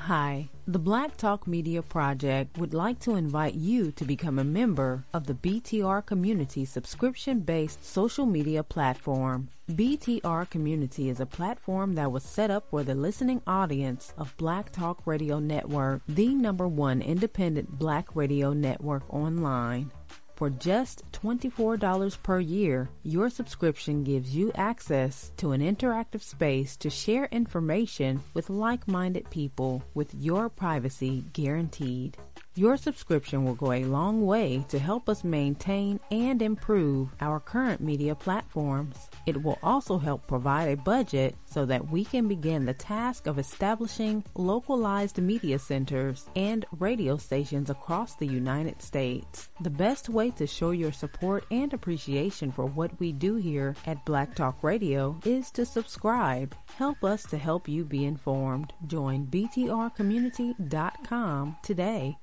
Hi, the Black Talk Media Project would like to invite you to become a member of the BTR Community subscription-based social media platform. BTR Community is a platform that was set up for the listening audience of Black Talk Radio Network, the #1 independent black radio network online. For just $24 per year, your subscription gives you access to an interactive space to share information with like-minded people with your privacy guaranteed. Your subscription will go a long way to help us maintain and improve our current media platforms. It will also help provide a budget so that we can begin the task of establishing localized media centers and radio stations across the United States. The best way to show your support and appreciation for what we do here at Black Talk Radio is to subscribe. Help us to help you be informed. Join btrcommunity.com today.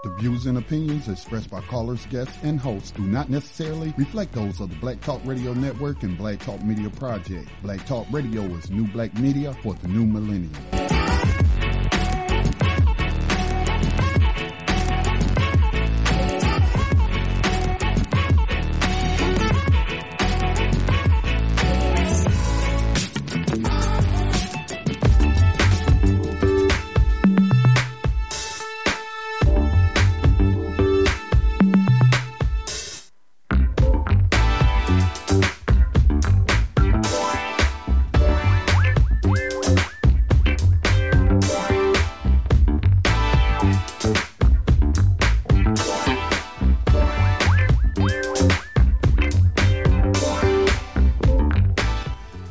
The views and opinions expressed by callers, guests, and hosts do not necessarily reflect those of the Black Talk Radio Network and Black Talk Media Project. Black Talk Radio is new black media for the new millennium.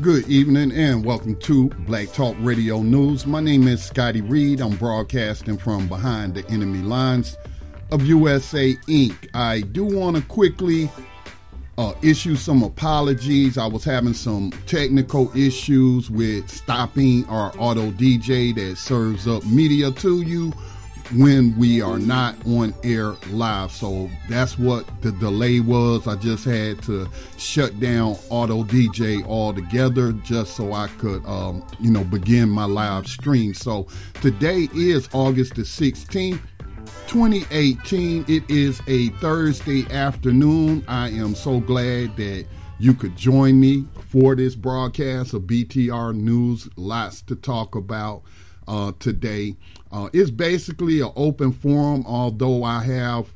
Good evening and welcome to Black Talk Radio News. My name is Scotty Reid. I'm broadcasting from behind the enemy lines of USA Inc. I do want to quickly issue some apologies. I was having some technical issues with stopping our auto DJ that serves up media to you when we are not on air live. So that's what the delay was. I just had to shut down auto DJ altogether just so I could begin my live stream. So today is August the 16th 2018. It is a Thursday afternoon. I am so glad that you could join me for this broadcast of BTR News. Lots to talk about today. It's basically an open forum, although I have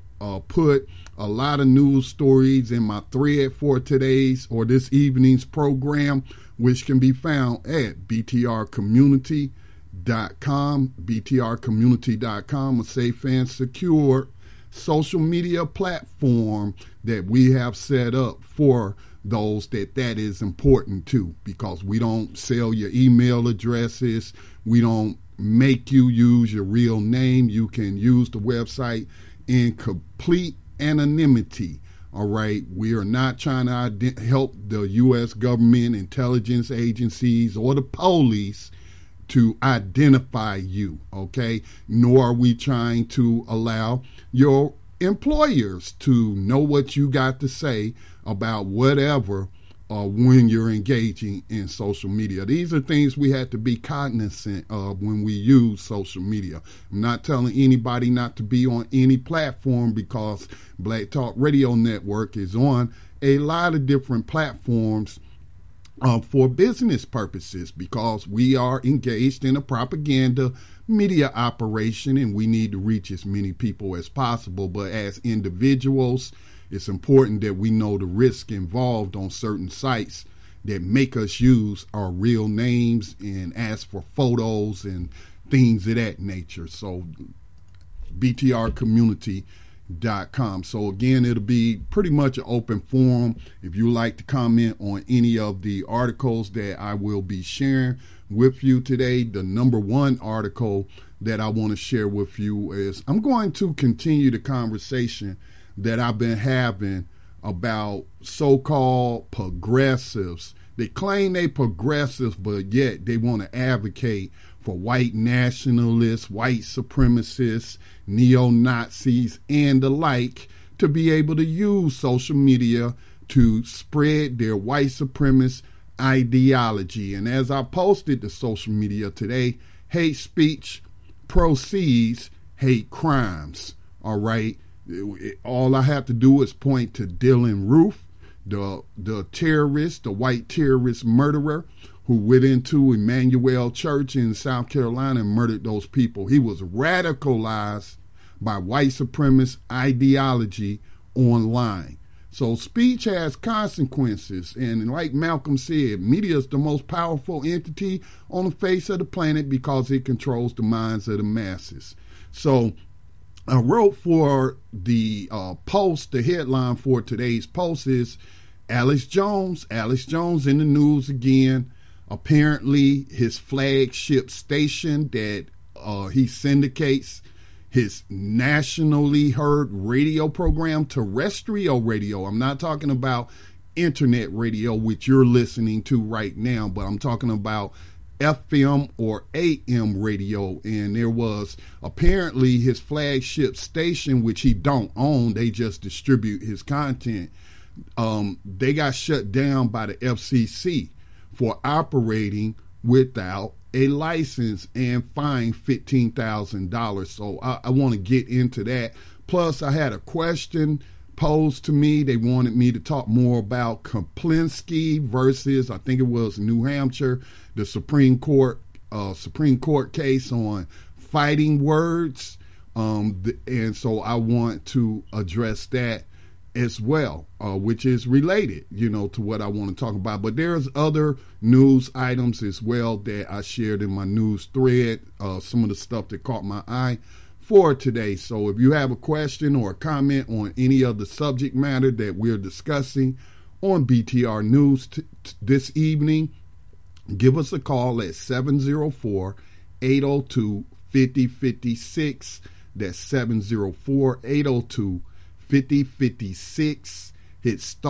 put a lot of news stories in my thread for today's or this evening's program, which can be found at btrcommunity.com, btrcommunity.com, a safe and secure social media platform that we have set up for those that is important to, because we don't sell your email addresses. We don't make you use your real name. You can use the website in complete anonymity. All right. We are not trying to help the U.S. government, intelligence agencies, or the police to identify you. Okay. Nor are we trying to allow your employers to know what you got to say about whatever when you're engaging in social media. These are things we have to be cognizant of when we use social media. I'm not telling anybody not to be on any platform, because Black Talk Radio Network is on a lot of different platforms for business purposes, because we are engaged in a propaganda media operation and we need to reach as many people as possible. But as individuals, it's important that we know the risk involved on certain sites that make us use our real names and ask for photos and things of that nature. So btrcommunity.com. So again, it'll be pretty much an open forum. If you like to comment on any of the articles that I will be sharing with you today, the #1 article that I want to share with you is I'm going to continue the conversation that I've been having about so-called progressives. They claim they progressives, but yet they want to advocate for white nationalists, white supremacists, neo-Nazis, and the like to be able to use social media to spread their white supremacist ideology. And as I posted to social media today, hate speech proceeds hate crimes. All right. All I have to do is point to Dylan Roof, the terrorist, the white terrorist murderer who went into Emmanuel Church in South Carolina and murdered those people. He was radicalized by white supremacist ideology online. So speech has consequences. And like Malcolm said, media is the most powerful entity on the face of the planet because it controls the minds of the masses. So I wrote for the post, the headline for today's post is Alex Jones in the news again. Apparently his flagship station that he syndicates his nationally heard radio program, terrestrial radio. I'm not talking about internet radio, which you're listening to right now, but I'm talking about FM or AM radio. And there was apparently his flagship station, which he don't own, they just distribute his content. They got shut down by the FCC for operating without a license and fined $15,000. So I want to get into that. Plus, I had a question posed to me. They wanted me to talk more about Koplinski versus, I think it was New Hampshire, the Supreme Court case on fighting words. And so I want to address that as well, which is related, to what I want to talk about. But there's other news items as well that I shared in my news thread, some of the stuff that caught my eye for today. So if you have a question or a comment on any of the subject matter that we're discussing on BTR News this evening, give us a call at 704-802-5056. That's 704-802-5056. 5056. Hit **.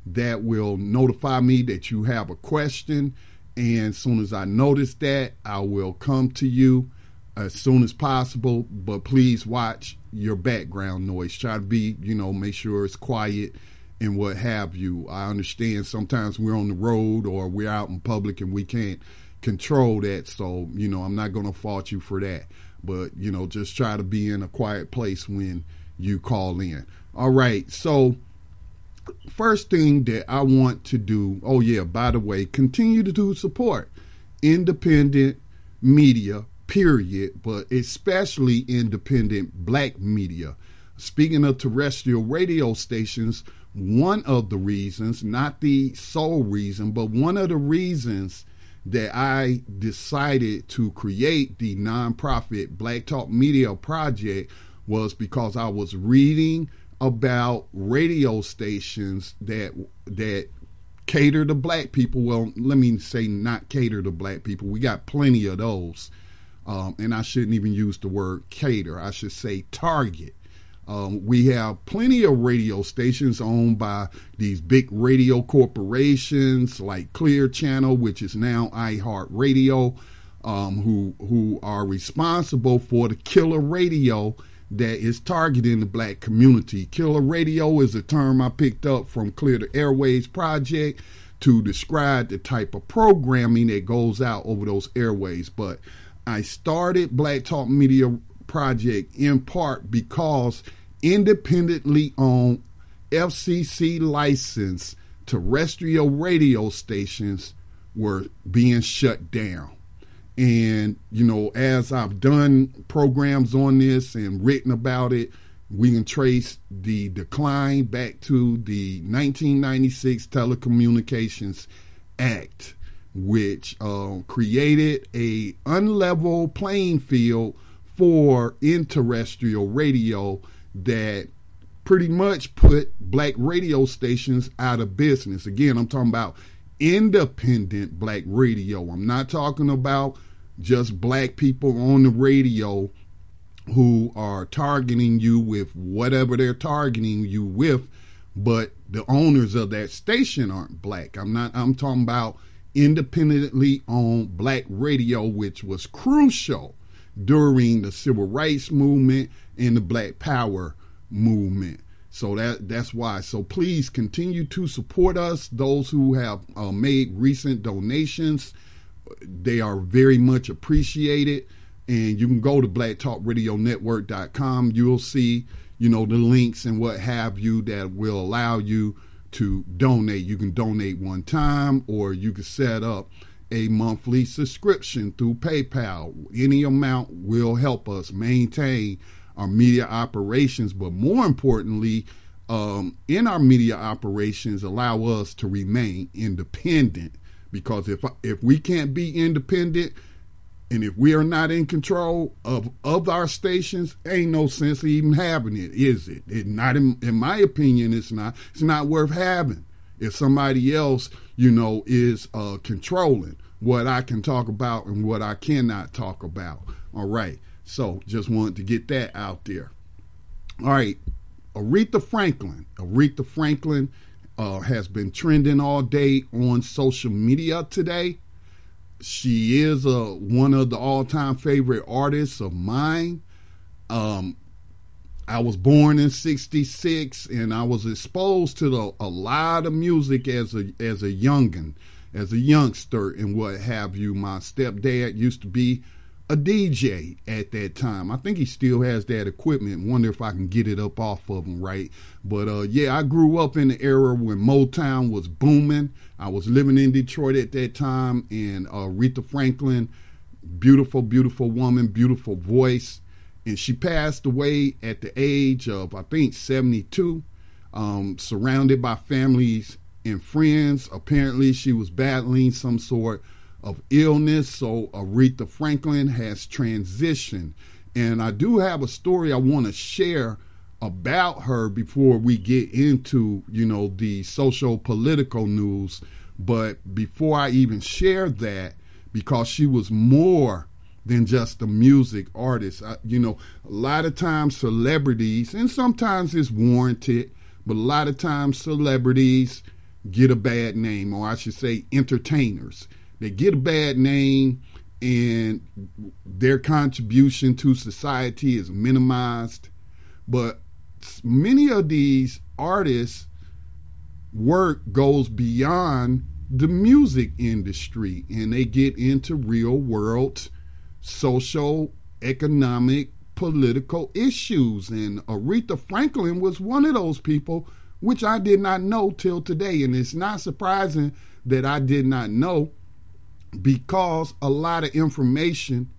That will notify me that you have a question, and as soon as I notice that, I will come to you as soon as possible. But please watch your background noise. Try to be, make sure it's quiet and what have you. I understand sometimes we're on the road or we're out in public and we can't control that, so I'm not going to fault you for that. But just try to be in a quiet place when you call in. All right, so first thing that I want to do, by the way, continue to support independent media, period, but especially independent black media. Speaking of terrestrial radio stations, one of the reasons, not the sole reason, but one of the reasons that I decided to create the nonprofit Black Talk Media Project was because I was reading about radio stations that cater to black people. Well, let me say not cater to black people. We got plenty of those. And I shouldn't even use the word cater. I should say target. We have plenty of radio stations owned by these big radio corporations like Clear Channel, which is now iHeartRadio, who are responsible for the killer radio that is targeting the black community. Killer radio is a term I picked up from Clear the Airways Project to describe the type of programming that goes out over those airways. But I started Black Talk Media Project in part because independently owned FCC licensed terrestrial radio stations were being shut down. And, as I've done programs on this and written about it, we can trace the decline back to the 1996 Telecommunications Act, which created a unlevel playing field for terrestrial radio that pretty much put black radio stations out of business. Again, I'm talking about independent black radio. I'm not talking about just black people on the radio who are targeting you with whatever they're targeting you with, but the owners of that station aren't black. I'm talking about independently owned black radio, which was crucial during the civil rights movement and the Black Power movement. So that's why. So please continue to support us. Those who have made recent donations, they are very much appreciated. And you can go to blacktalkradionetwork.com. You'll see, the links and what have you that will allow you to donate. You can donate one time, or you can set up a monthly subscription through PayPal. Any amount will help us maintain our media operations, but more importantly, in our media operations, allow us to remain independent. Because if we can't be independent, and if we are not in control of our stations, ain't no sense even having it, is it? It not, in my opinion, it's not. It's not worth having if somebody else, is controlling what I can talk about and what I cannot talk about. All right. So just wanted to get that out there. All right. Aretha Franklin has been trending all day on social media today. She is one of the all-time favorite artists of mine. I was born in '66, and I was exposed to a lot of music as a youngin', as a youngster, and what have you. My stepdad used to be a DJ at that time. I think he still has that equipment. Wonder if I can get it up off of him, right? But I grew up in the era when Motown was booming. I was living in Detroit at that time, and Aretha Franklin, beautiful, beautiful woman, beautiful voice. And she passed away at the age of, I think, 72, surrounded by families and friends. Apparently, she was battling some sort of illness, so Aretha Franklin has transitioned. And I do have a story I want to share about her before we get into, the social political news. But before I even share that, because she was more than just a music artist, a lot of times celebrities, and sometimes it's warranted, but a lot of times celebrities get a bad name, or I should say entertainers. They get a bad name, and their contribution to society is minimized. But many of these artists' work goes beyond the music industry, and they get into real world social, economic, political issues. And Aretha Franklin was one of those people, which I did not know till today. And it's not surprising that I did not know, because a lot of information,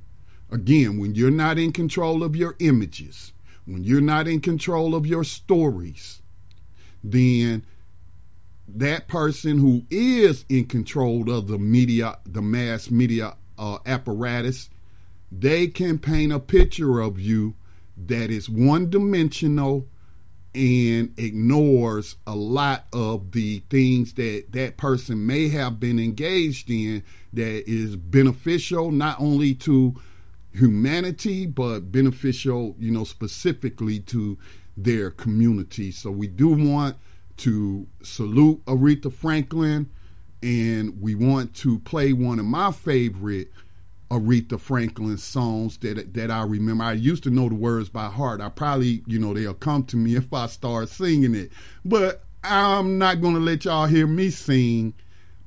again, when you're not in control of your images, when you're not in control of your stories, then that person who is in control of the media, the mass media apparatus, they can paint a picture of you that is one-dimensional and ignores a lot of the things that person may have been engaged in that is beneficial not only to humanity, but beneficial, specifically to their community. So we do want to salute Aretha Franklin, and we want to play one of my favorite Aretha Franklin songs that I remember. I used to know the words by heart. I probably, they'll come to me if I start singing it. But I'm not going to let y'all hear me sing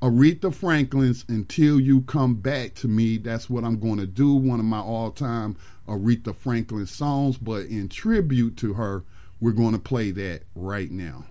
Aretha Franklin's Until You Come Back to Me. That's what I'm going to do, one of my all-time Aretha Franklin songs. But in tribute to her, we're going to play that right now.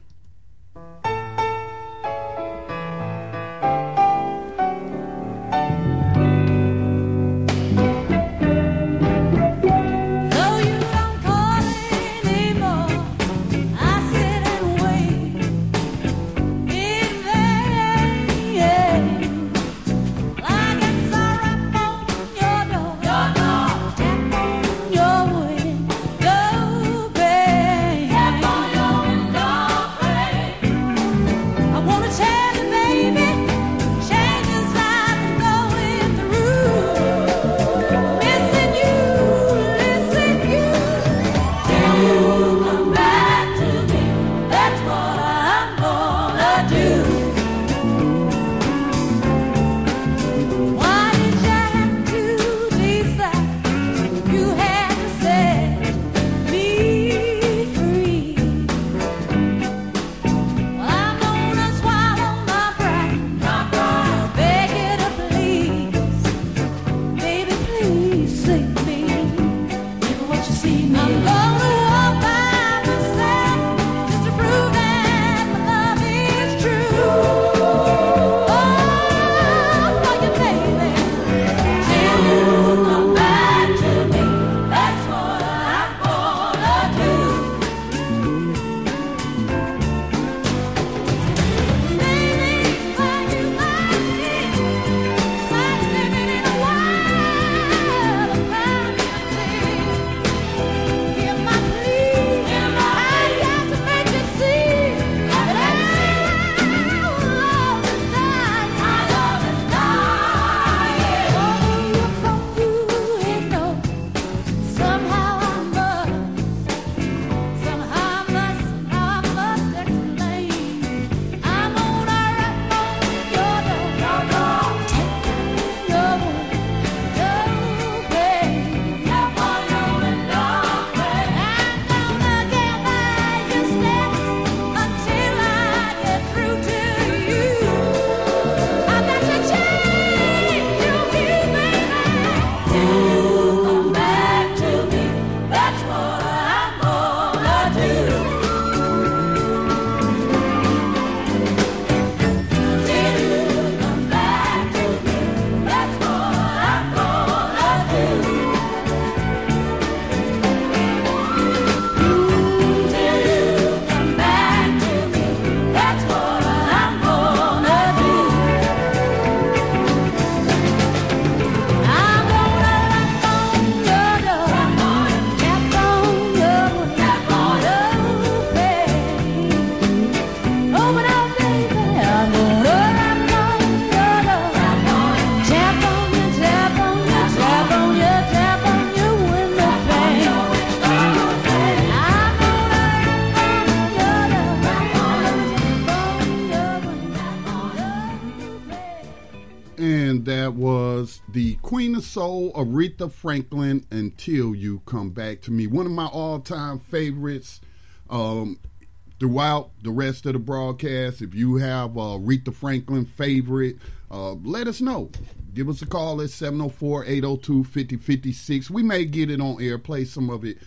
was the Queen of Soul, Aretha Franklin, Until You Come Back to Me. One of my all-time favorites. Throughout the rest of the broadcast, if you have a Aretha Franklin favorite, let us know. Give us a call at 704-802-5056. We may get it on air, play some of it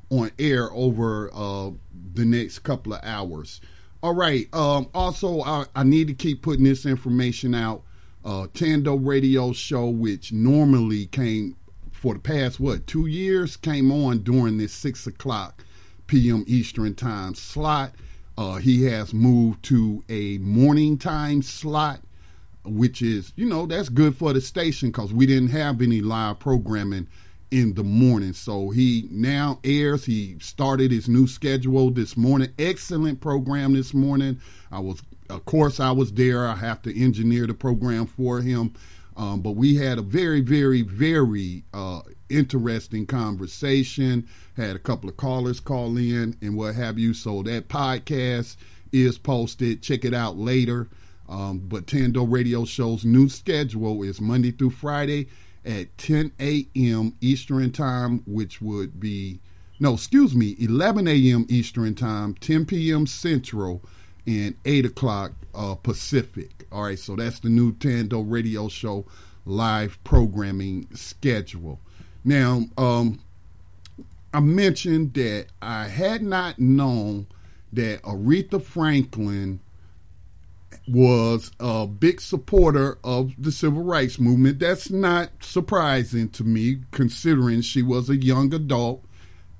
on air over the next couple of hours. All right. Also, I need to keep putting this information out. Tando Radio Show, which normally came for the past, 2 years, came on during this 6 o'clock p.m. Eastern time slot. He has moved to a morning time slot, which is, that's good for the station because we didn't have any live programming in the morning. So he now airs. He started his new schedule this morning. Excellent program this morning. Of course, I was there. I have to engineer the program for him. But we had a very, very, very interesting conversation. Had a couple of callers call in and what have you. So that podcast is posted. Check it out later. But Tando Radio Show's new schedule is Monday through Friday at 10 a.m. Eastern Time, which would be, 11 a.m. Eastern Time, 10 p.m. Central, and 8 o'clock Pacific. All right, so that's the new Tando Radio Show live programming schedule. Now, I mentioned that I had not known that Aretha Franklin was a big supporter of the civil rights movement. That's not surprising to me, considering she was a young adult.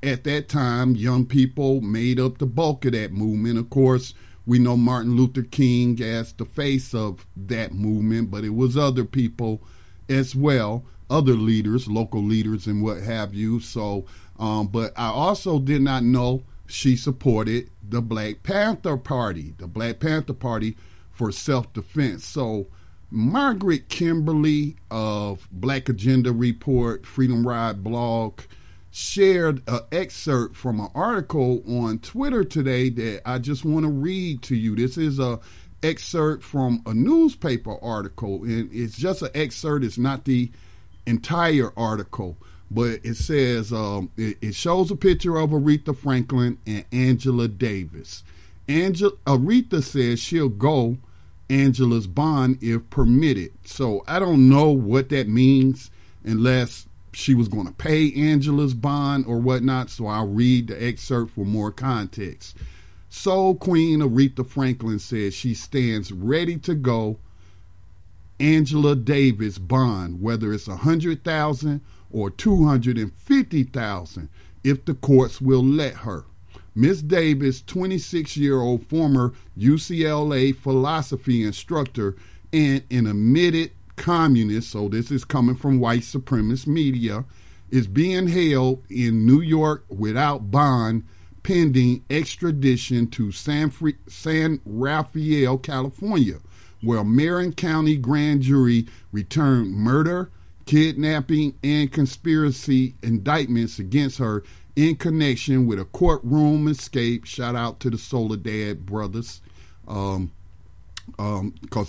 At that time, young people made up the bulk of that movement. Of course, we know Martin Luther King as the face of that movement, but it was other people as well, other leaders, local leaders and what have you. So, but I also did not know she supported the Black Panther Party for self-defense. So Margaret Kimberly of Black Agenda Report, Freedom Ride blog, shared an excerpt from an article on Twitter today that I just want to read to you. This is a excerpt from a newspaper article, and it's just an excerpt. It's not the entire article, but it says it shows a picture of Aretha Franklin and Angela Davis. Aretha says she'll go Angela's bond if permitted. So I don't know what that means unless she was going to pay Angela's bond or whatnot. So I'll read the excerpt for more context. Soul Queen Aretha Franklin says she stands ready to go Angela Davis bond, whether it's $100,000 or $250,000, if the courts will let her. Miss Davis, 26-year-old former UCLA philosophy instructor and an admitted communist, so this is coming from white supremacist media, is being held in New York without bond pending extradition to San Rafael, California, where Marin County grand jury returned murder, kidnapping, and conspiracy indictments against her in connection with a courtroom escape. Shout out to the Soledad brothers, because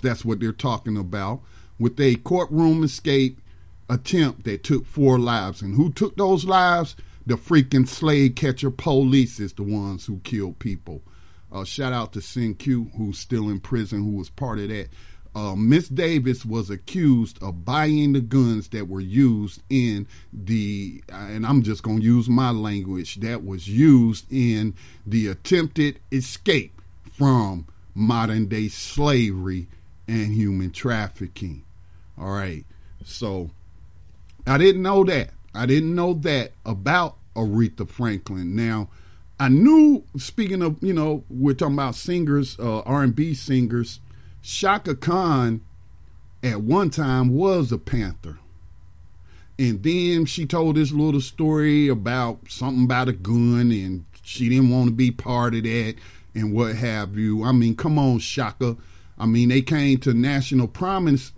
that's what they're talking about. With a courtroom escape attempt that took 4 lives. And who took those lives? The freaking slave catcher police is the ones who killed people. Shout out to Sin Q, who's still in prison, who was part of that. Miss Davis was accused of buying the guns that were used in the, and I'm just going to use my language, that was used in the attempted escape from modern day slavery and human trafficking. All right. So I didn't know that. I didn't know that about Aretha Franklin. Now, I knew, speaking of, we're talking about singers, R&B singers, Shaka Khan at one time was a Panther. And then she told this little story about something about a gun and she didn't want to be part of that and what have you. I mean, come on, Shaka. I mean, they came to national prominence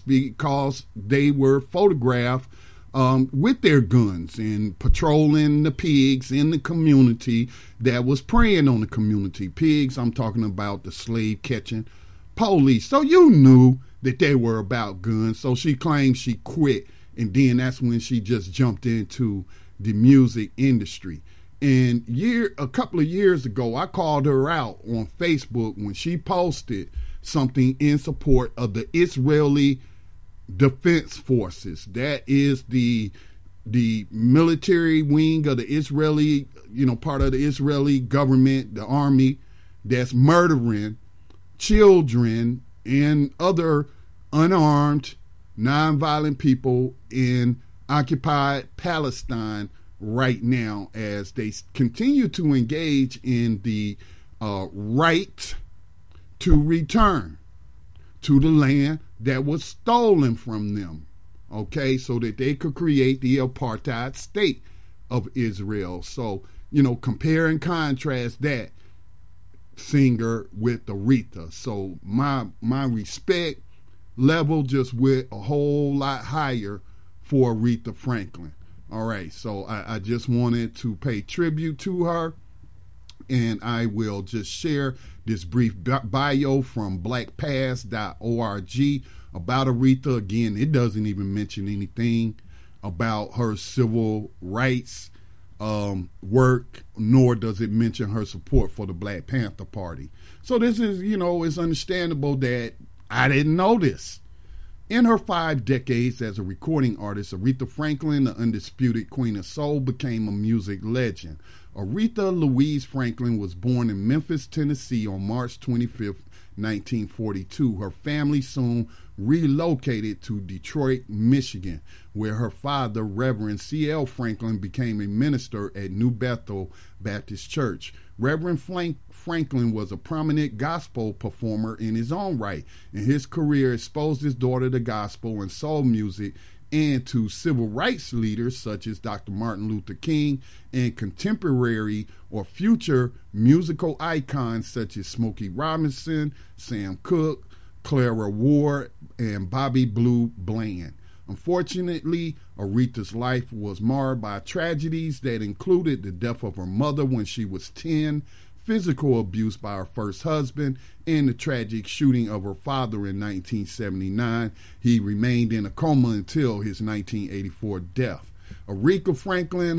because they were photographed with their guns and patrolling the pigs in the community that was preying on the community. Pigs, I'm talking about the slave catching police. So you knew that they were about guns. So she claimed she quit, and then that's when she just jumped into the music industry. And a couple of years ago, I called her out on Facebook when she posted something in support of the Israeli Defense Forces. That is the military wing of the Israeli, part of the Israeli government, the army, that's murdering children and other unarmed, nonviolent people in occupied Palestine right now, as they continue to engage in the right to return to the land that was stolen from them, okay, so that they could create the apartheid state of Israel. So, compare and contrast that singer with Aretha. So my respect level just went a whole lot higher for Aretha Franklin. All right, so I just wanted to pay tribute to her, and I will just share this brief bio from blackpast.org about Aretha. Again, it doesn't even mention anything about her civil rights work, nor does it mention her support for the Black Panther Party. So this is, it's understandable that I didn't know this. In her 5 decades as a recording artist, Aretha Franklin, the undisputed queen of soul, became a music legend. Aretha Louise Franklin was born in Memphis, Tennessee on March 25th, 1942. Her family soon relocated to Detroit, Michigan, where her father, Reverend C.L. Franklin, became a minister at New Bethel Baptist Church. Reverend Franklin was a prominent gospel performer in his own right, and his career exposed his daughter to gospel and soul music and to civil rights leaders such as Dr. Martin Luther King and contemporary or future musical icons such as Smokey Robinson, Sam Cooke, Clara Ward, and Bobby Blue Bland. Unfortunately, Aretha's life was marred by tragedies that included the death of her mother when she was 10, physical abuse by her first husband, and the tragic shooting of her father in 1979. He remained in a coma until his 1984 death. Aretha Franklin,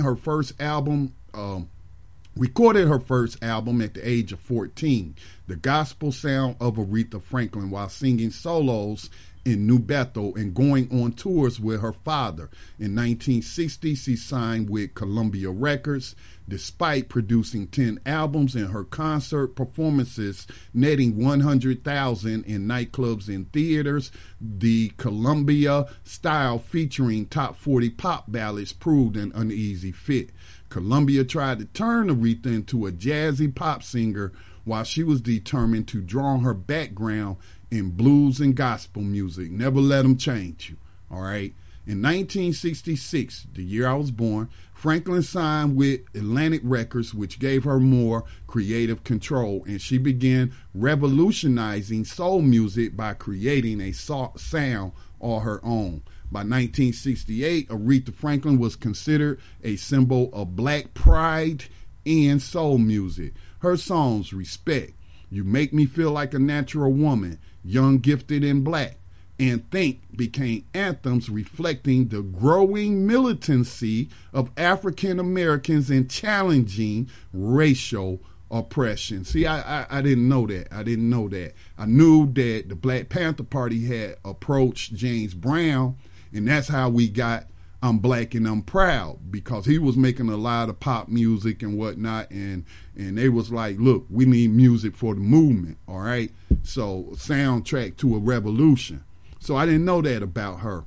recorded her first album at the age of 14, The Gospel Sound of Aretha Franklin, while singing solos in New Bethel and going on tours with her father. In 1960, she signed with Columbia Records. Despite producing 10 albums and her concert performances netting $100,000 in nightclubs and theaters, the Columbia style featuring top 40 pop ballads proved an uneasy fit. Columbia tried to turn Aretha into a jazzy pop singer, while she was determined to draw on her background in blues and gospel music. Never let them change you, all right? In 1966, the year I was born, Franklin signed with Atlantic Records, which gave her more creative control, and she began revolutionizing soul music by creating a sound all her own. By 1968, Aretha Franklin was considered a symbol of black pride and soul music. Her songs, Respect, You Make Me Feel Like a Natural Woman, Young, Gifted, and Black, and Think became anthems reflecting the growing militancy of African Americans and challenging racial oppression. See, I didn't know that. I knew that the Black Panther Party had approached James Brown, and that's how we got I'm Black and I'm Proud, because he was making a lot of pop music and whatnot, and they was like, look, we need music for the movement, all right? So, soundtrack to a revolution. So I didn't know that about her.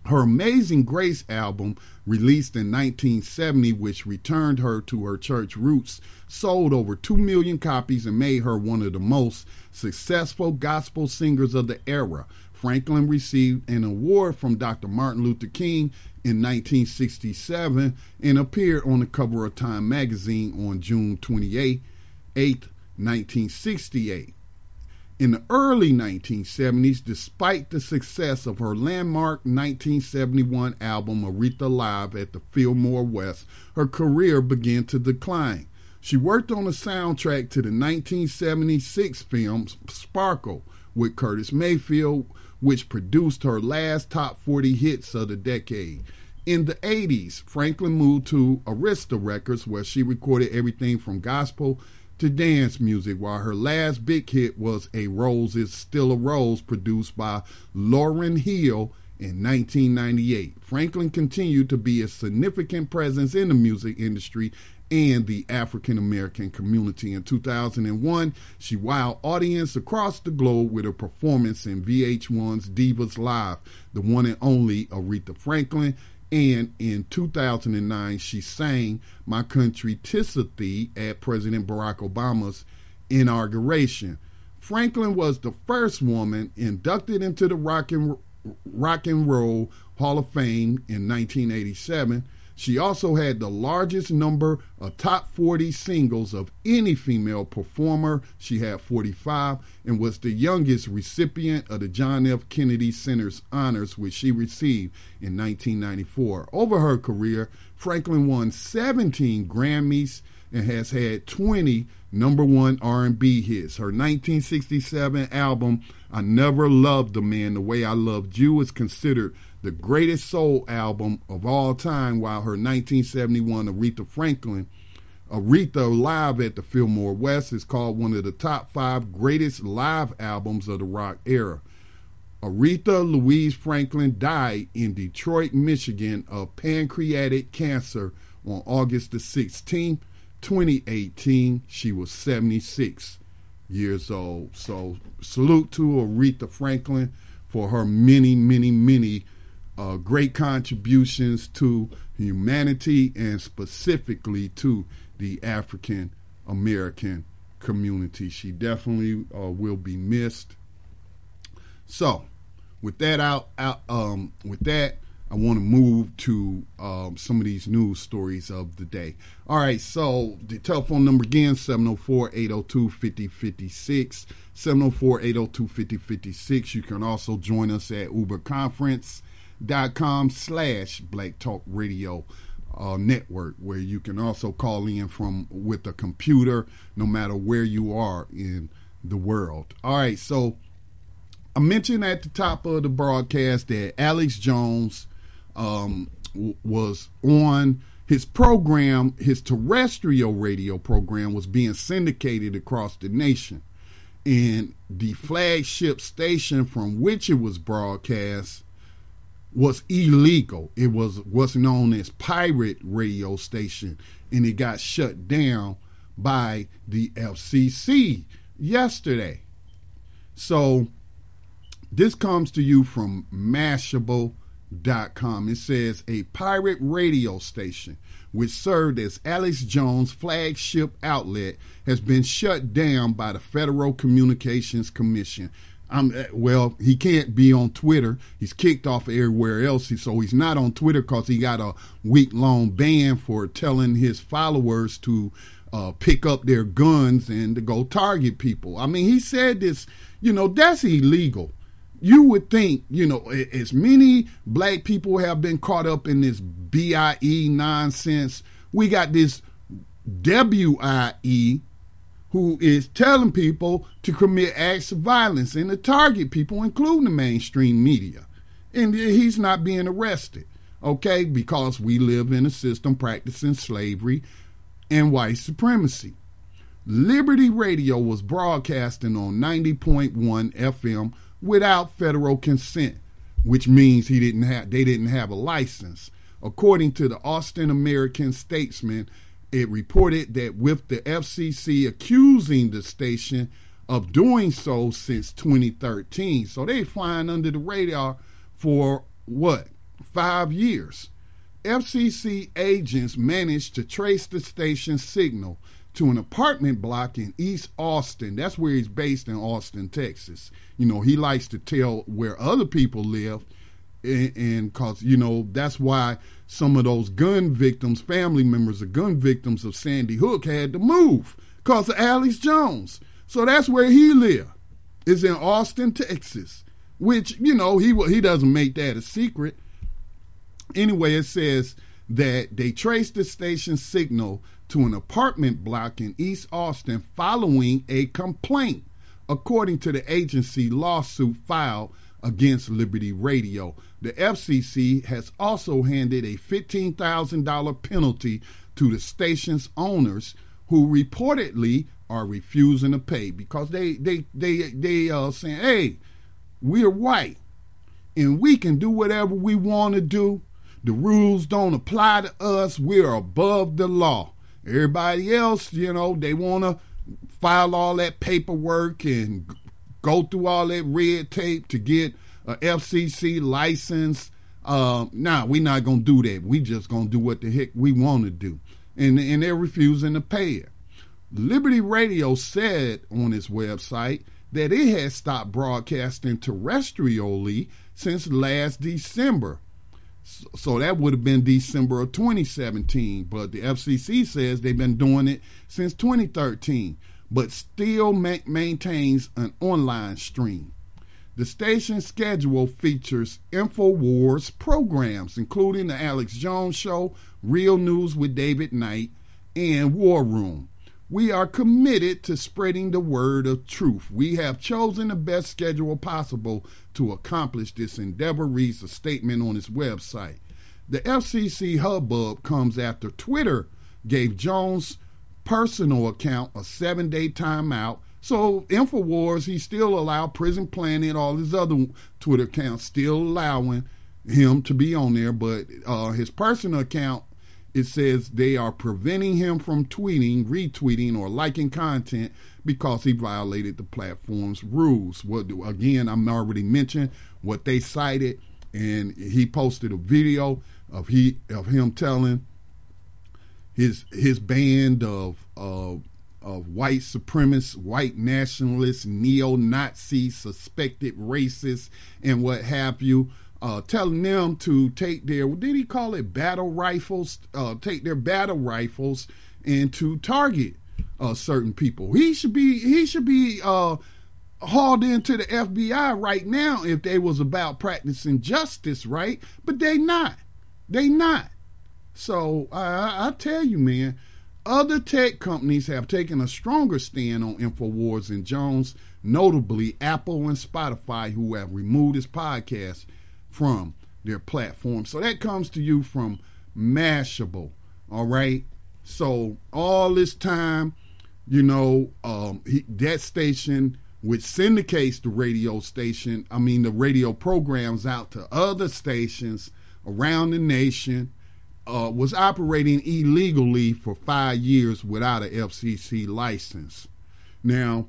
Her Amazing Grace album, released in 1970, which returned her to her church roots, sold over 2 million copies and made her one of the most successful gospel singers of the era. Franklin received an award from Dr. Martin Luther King in 1967 and appeared on the cover of Time magazine on June 28, 1968. In the early 1970s, despite the success of her landmark 1971 album Aretha Live at the Fillmore West, her career began to decline. She worked on the soundtrack to the 1976 film Sparkle, with Curtis Mayfield, which produced her last top 40 hits of the decade. In the 80s, Franklin moved to Arista Records, where she recorded everything from gospel to dance music, while her last big hit was A Rose Is Still a Rose, produced by Lauryn Hill in 1998. Franklin continued to be a significant presence in the music industry and the African American community. In 2001, she wowed audience across the globe with her performance in VH1's Divas Live, the one and only Aretha Franklin. And in 2009, she sang My Country 'Tis a Thee at President Barack Obama's inauguration. Franklin was the first woman inducted into the Rock and Roll Hall of Fame in 1987. She also had the largest number of top 40 singles of any female performer. She had 45 and was the youngest recipient of the John F. Kennedy Center's honors, which she received in 1994. Over her career, Franklin won 17 Grammys and has had 20 number one R&B hits. Her 1967 album, I Never Loved a Man the Way I Loved You, is considered the greatest soul album of all time, while her 1971 Aretha Live at the Fillmore West is called one of the top 5 greatest live albums of the rock era. Aretha Louise Franklin died in Detroit, Michigan of pancreatic cancer on August the 16th, 2018. She was 76 years old. So salute to Aretha Franklin for her many great contributions to humanity and specifically to the African American community. She definitely will be missed. So, with that I want to move to some of these news stories of the day. All right, so the telephone number again, 704-802-5056, 704-802-5056. You can also join us at uberconference.com/Black Talk Radio network, where you can also call in from with a computer no matter where you are in the world. All right, so I mentioned at the top of the broadcast that Alex Jones was on his program. His terrestrial radio program was being syndicated across the nation, and the flagship station from which it was broadcast was illegal. It was what's known as pirate radio station, and it got shut down by the FCC yesterday. So this comes to you from Mashable.com. It says a pirate radio station which served as Alex Jones' flagship outlet has been shut down by the Federal Communications Commission. Well, he can't be on Twitter. He's kicked off everywhere else. So he's not on Twitter because he got a week-long ban for telling his followers to pick up their guns and to go target people. I mean, he said this, that's illegal. You would think, as many black people have been caught up in this BIE nonsense, we got this WIE who is telling people to commit acts of violence and to target people, including the mainstream media. And he's not being arrested, okay, because we live in a system practicing slavery and white supremacy. Liberty Radio was broadcasting on 90.1 FM without federal consent, which means they didn't have a license. According to the Austin American-Statesman, it reported that with the FCC accusing the station of doing so since 2013, so they're flying under the radar for 5 years. FCC agents managed to trace the station's signal to an apartment block in East Austin. That's where he's based, in Austin, Texas. He likes to tell where other people live, and because, that's why some of those gun victims, family members of gun victims of Sandy Hook, had to move because of Alex Jones. So that's where he lived, is in Austin, Texas, which, he doesn't make that a secret. Anyway, it says that they traced the station's signal to an apartment block in East Austin following a complaint according to the agency lawsuit filed against Liberty Radio. The FCC has also handed a $15,000 penalty to the station's owners, who reportedly are refusing to pay because they saying, hey, we're white and we can do whatever we want to do. The rules don't apply to us. We're above the law. Everybody else, they want to file all that paperwork and go through all that red tape to get a FCC license. Nah, we're not going to do that. We just going to do what the heck we want to do. And they're refusing to pay it. Liberty Radio said on its website that it had stopped broadcasting terrestrially since last December. So that would have been December of 2017. But the FCC says they've been doing it since 2013, but still maintains an online stream. The station's schedule features InfoWars programs, including the Alex Jones Show, Real News with David Knight, and War Room. We are committed to spreading the word of truth. We have chosen the best schedule possible to accomplish this endeavor, reads a statement on its website. The FCC hubbub comes after Twitter gave Jones' personal account a 7-day timeout. So InfoWars, he still allowed Prison Planet, all his other Twitter accounts still allowing him to be on there. But his personal account, it says they are preventing him from tweeting, retweeting, or liking content because he violated the platform's rules. Again, I'm already mentioned what they cited, and he posted a video of him telling his band of white supremacists, white nationalists, neo-Nazis, suspected racists, and what have you, telling them to take their, did he call it battle rifles? Take their battle rifles and to target certain people. He should be hauled into the FBI right now if they was about practicing justice, right? But they not. So I tell you, man, other tech companies have taken a stronger stand on InfoWars and Jones, notably Apple and Spotify, who have removed his podcast from their platform. So that comes to you from Mashable, all right? So all this time, that station, which syndicates the radio programs out to other stations around the nation, was operating illegally for 5 years without an FCC license. Now,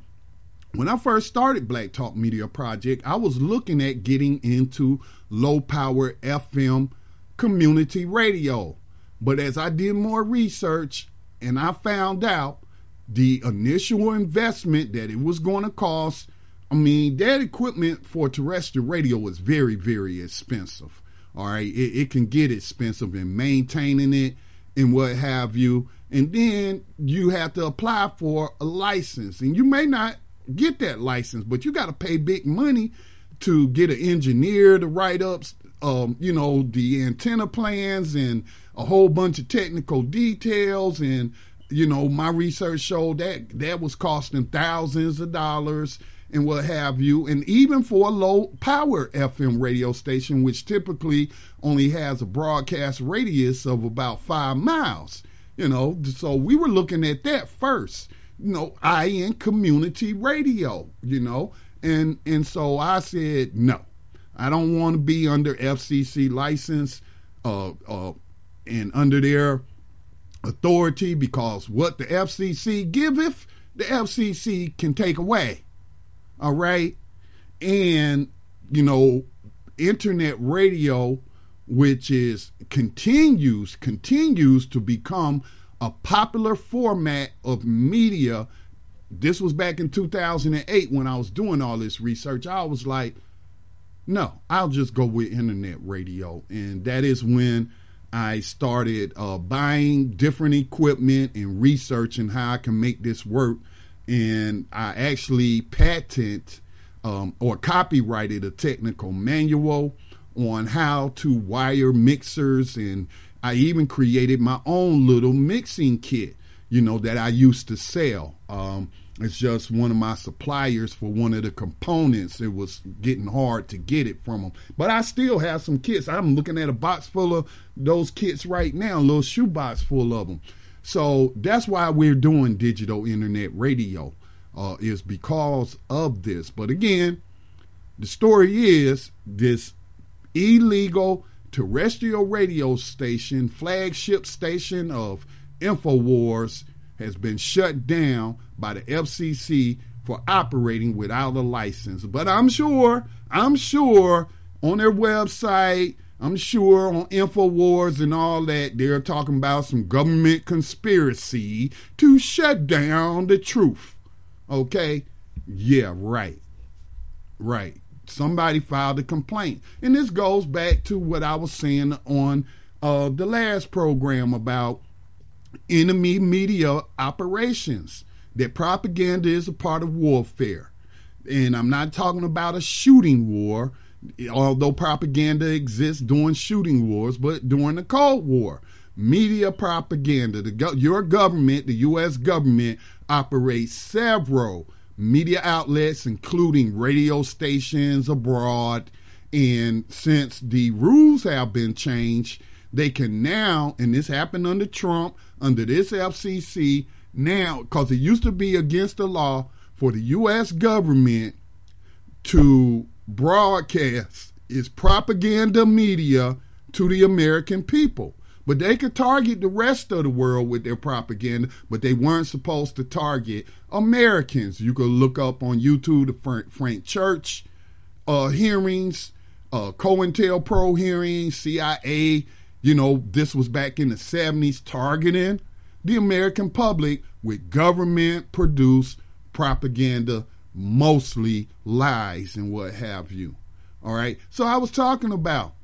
when I first started Black Talk Media Project, I was looking at getting into low-power FM community radio. But as I did more research and I found out the initial investment that it was going to cost, that equipment for terrestrial radio was very, very expensive. All right, it can get expensive in maintaining it and what have you. And then you have to apply for a license. And you may not get that license, but you got to pay big money to get an engineer to write up, the antenna plans and a whole bunch of technical details. And, my research showed that was costing thousands of dollars and what have you. And even for a low power FM radio station, which typically only has a broadcast radius of about 5 miles, so we were looking at that first, IN community radio, and so I said, no, I don't want to be under FCC license, and under their authority, because what the FCC giveth, the FCC can take away. All right. And, internet radio, which continues to become a popular format of media. This was back in 2008 when I was doing all this research. I was like, no, I'll just go with internet radio. And that is when I started buying different equipment and researching how I can make this work. And I actually or copyrighted a technical manual on how to wire mixers, and I even created my own little mixing kit, that I used to sell. It's just one of my suppliers for one of the components. It was getting hard to get it from them. But I still have some kits. I'm looking at a box full of those kits right now, a little shoebox full of them. So that's why we're doing digital internet radio, is because of this. But again, the story is this illegal terrestrial radio station, flagship station of InfoWars, has been shut down by the FCC for operating without a license. But I'm sure on their website, I'm sure on InfoWars and all that, they're talking about some government conspiracy to shut down the truth. Okay? Yeah, right. Somebody filed a complaint. And this goes back to what I was saying on the last program about enemy media operations, that propaganda is a part of warfare. And I'm not talking about a shooting war, although propaganda exists during shooting wars, but during the Cold War, media propaganda, your government, the U.S. government, operates several media outlets, including radio stations abroad. And since the rules have been changed, they can now, and this happened under Trump, under this FCC, now, because it used to be against the law for the U.S. government to broadcast its propaganda media to the American people. But they could target the rest of the world with their propaganda, but they weren't supposed to target Americans. You could look up on YouTube the Frank Church hearings, COINTELPRO hearings, CIA. You know, this was back in the 70s, targeting the American public with government-produced propaganda, mostly lies and what have you. All right? So I was talking about,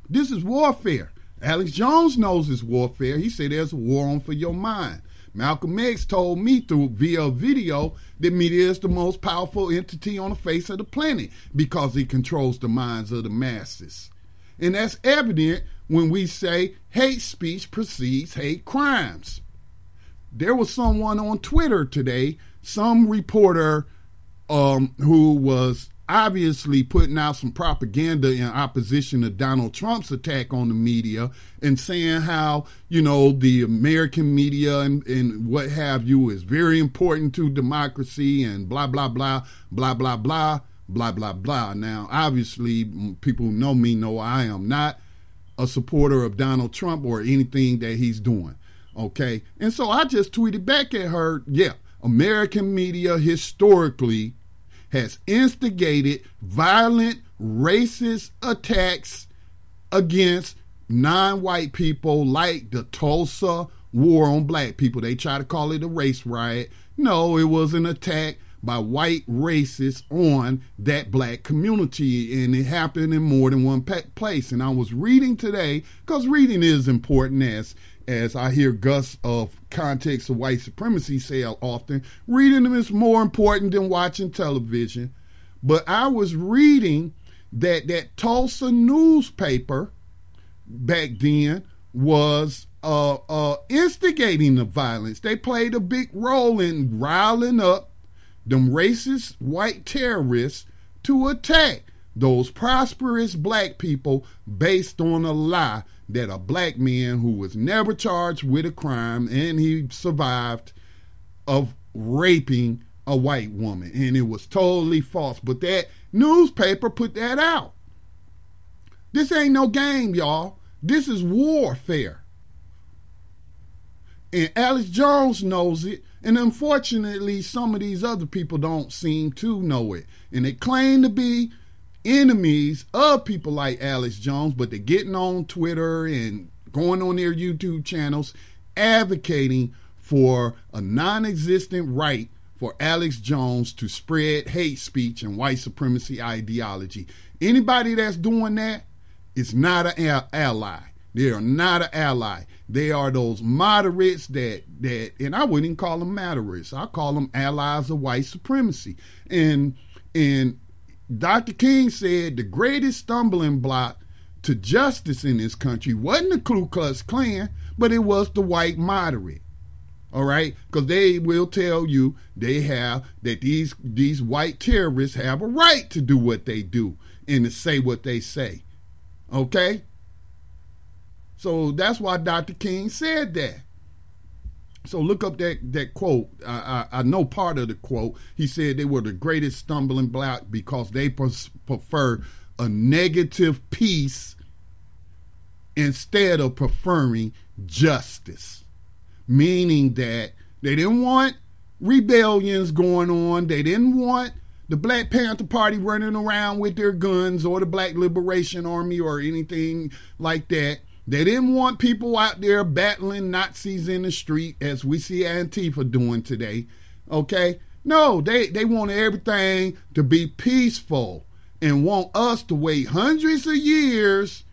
this is warfare. Alex Jones knows it's warfare. He said there's a war on for your mind. Malcolm X told me via video that media is the most powerful entity on the face of the planet because it controls the minds of the masses. And that's evident when we say hate speech precedes hate crimes. There was someone on Twitter today, some reporter who was obviously putting out some propaganda in opposition to Donald Trump's attack on the media and saying how, you know, the American media and what have you is very important to democracy and blah, blah, blah, blah, blah, blah, blah, blah, blah. Now, obviously, people who know me know I am not a supporter of Donald Trump or anything that he's doing. Okay. And so I just tweeted back at her, yeah, American media historically has instigated violent, racist attacks against non-white people, like the Tulsa war on black people. They try to call it a race riot. No, it was an attack by white racists on that black community, and it happened in more than one place. And I was reading today, because reading is important, as I hear Gus of Context of White Supremacy say often, reading them is more important than watching television. But I was reading that Tulsa newspaper back then was instigating the violence. They played a big role in riling up them racist white terrorists to attack those prosperous black people based on a lie that a black man who was never charged with a crime, and he survived, of raping a white woman. And it was totally false. But that newspaper put that out. This ain't no game, y'all. This is warfare. And Alex Jones knows it. And unfortunately, some of these other people don't seem to know it. And they claim to be enemies of people like Alex Jones, but they're getting on Twitter and going on their YouTube channels advocating for a non-existent right for Alex Jones to spread hate speech and white supremacy ideology. Anybody that's doing that is not an ally. They are not an ally. They are those moderates that, and I wouldn't even call them moderates. I call them allies of white supremacy. And Dr. King said the greatest stumbling block to justice in this country wasn't the Ku Klux Klan, but it was the white moderate. All right, because they will tell you that these white terrorists have a right to do what they do and to say what they say. Okay? So that's why Dr. King said that. So look up that quote. I know part of the quote. He said they were the greatest stumbling block because they prefer a negative peace instead of preferring justice. Meaning that they didn't want rebellions going on. They didn't want the Black Panther Party running around with their guns or the Black Liberation Army or anything like that. They didn't want people out there battling Nazis in the street as we see Antifa doing today. Okay? No, they wanted everything to be peaceful and want us to wait hundreds of years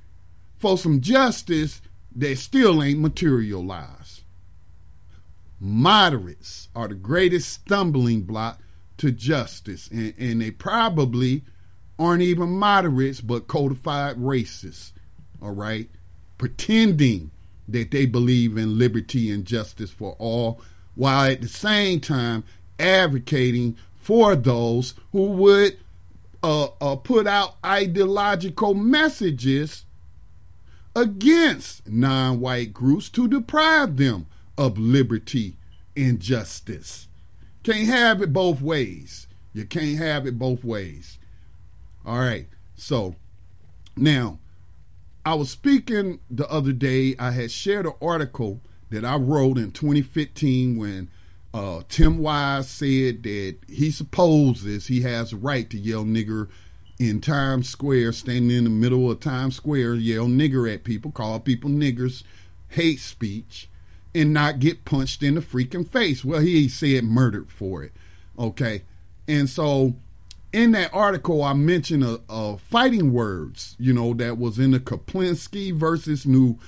for some justice that still ain't materialized. Moderates are the greatest stumbling block to justice, and they probably aren't even moderates but codified racists, all right, pretending that they believe in liberty and justice for all, while at the same time advocating for those who would put out ideological messages against non-white groups to deprive them of liberty and justice. Can't have it both ways. You can't have it both ways. All right. So now, I was speaking the other day. I had shared an article that I wrote in 2015 when Tim Wise said that he supposes he has a right to yell nigger in Times Square, standing in the middle of Times Square, yell nigger at people, call people niggers, hate speech, and not get punched in the freaking face. Well, he said murdered for it. Okay. And so in that article, I mentioned a fighting words, that was in the Kaplinski versus New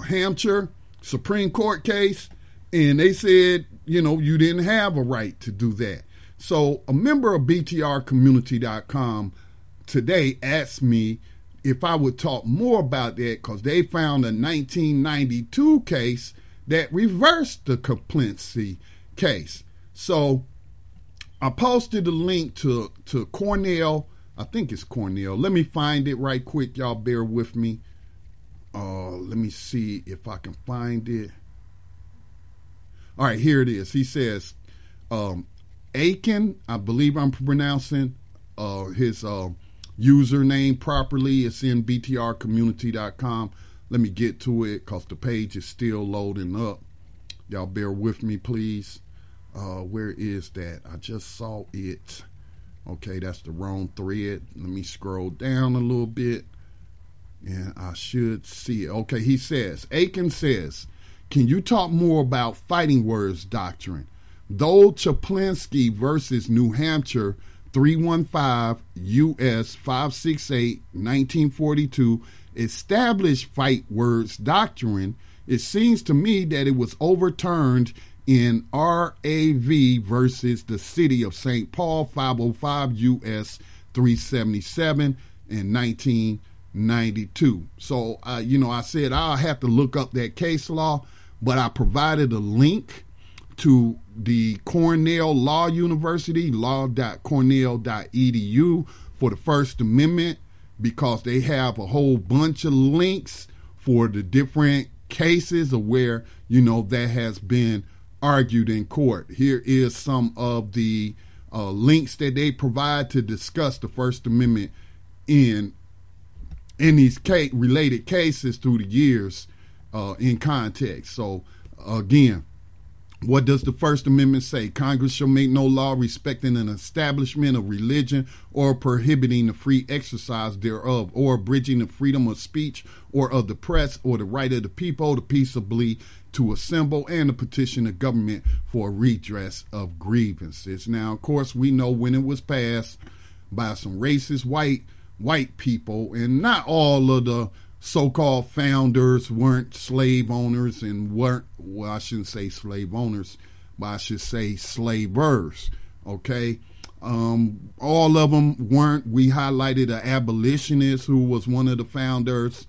Hampshire Supreme Court case. And they said, you didn't have a right to do that. So a member of BTRcommunity.com today asked me if I would talk more about that because they found a 1992 case that reversed the Kaplinski case. So I posted a link to Cornell. I think it's Cornell. Let me find it right quick. Y'all bear with me. Let me see if I can find it. All right, here it is. He says, Aiken, I believe I'm pronouncing his username properly. It's in btrcommunity.com. Let me get to it because the page is still loading up. Y'all bear with me, please. Where is that? I just saw it. Okay, that's the wrong thread. Let me scroll down a little bit and I should see it. Okay, he says, Aiken says, can you talk more about fighting words doctrine? Though Kaplinski versus New Hampshire 315 U.S. 568 1942 established fight words doctrine, it seems to me that it was overturned in R.A.V. versus the City of St. Paul 505 U.S. 377 in 1992. So, I said I'll have to look up that case law, but I provided a link to the Cornell Law University, law.cornell.edu, for the First Amendment, because they have a whole bunch of links for the different cases of where, that has been argued in court. Here is some of the links that they provide to discuss the First Amendment in these related cases through the years in context. So, again, what does the First Amendment say? Congress shall make no law respecting an establishment of religion or prohibiting the free exercise thereof or abridging the freedom of speech or of the press or the right of the people to peaceably to assemble and to petition the government for redress of grievances. Now, of course, we know when it was passed by some racist white people, and not all of the so-called founders weren't slave owners and I shouldn't say slave owners, but I should say slavers, okay? All of them weren't. We highlighted an abolitionist who was one of the founders.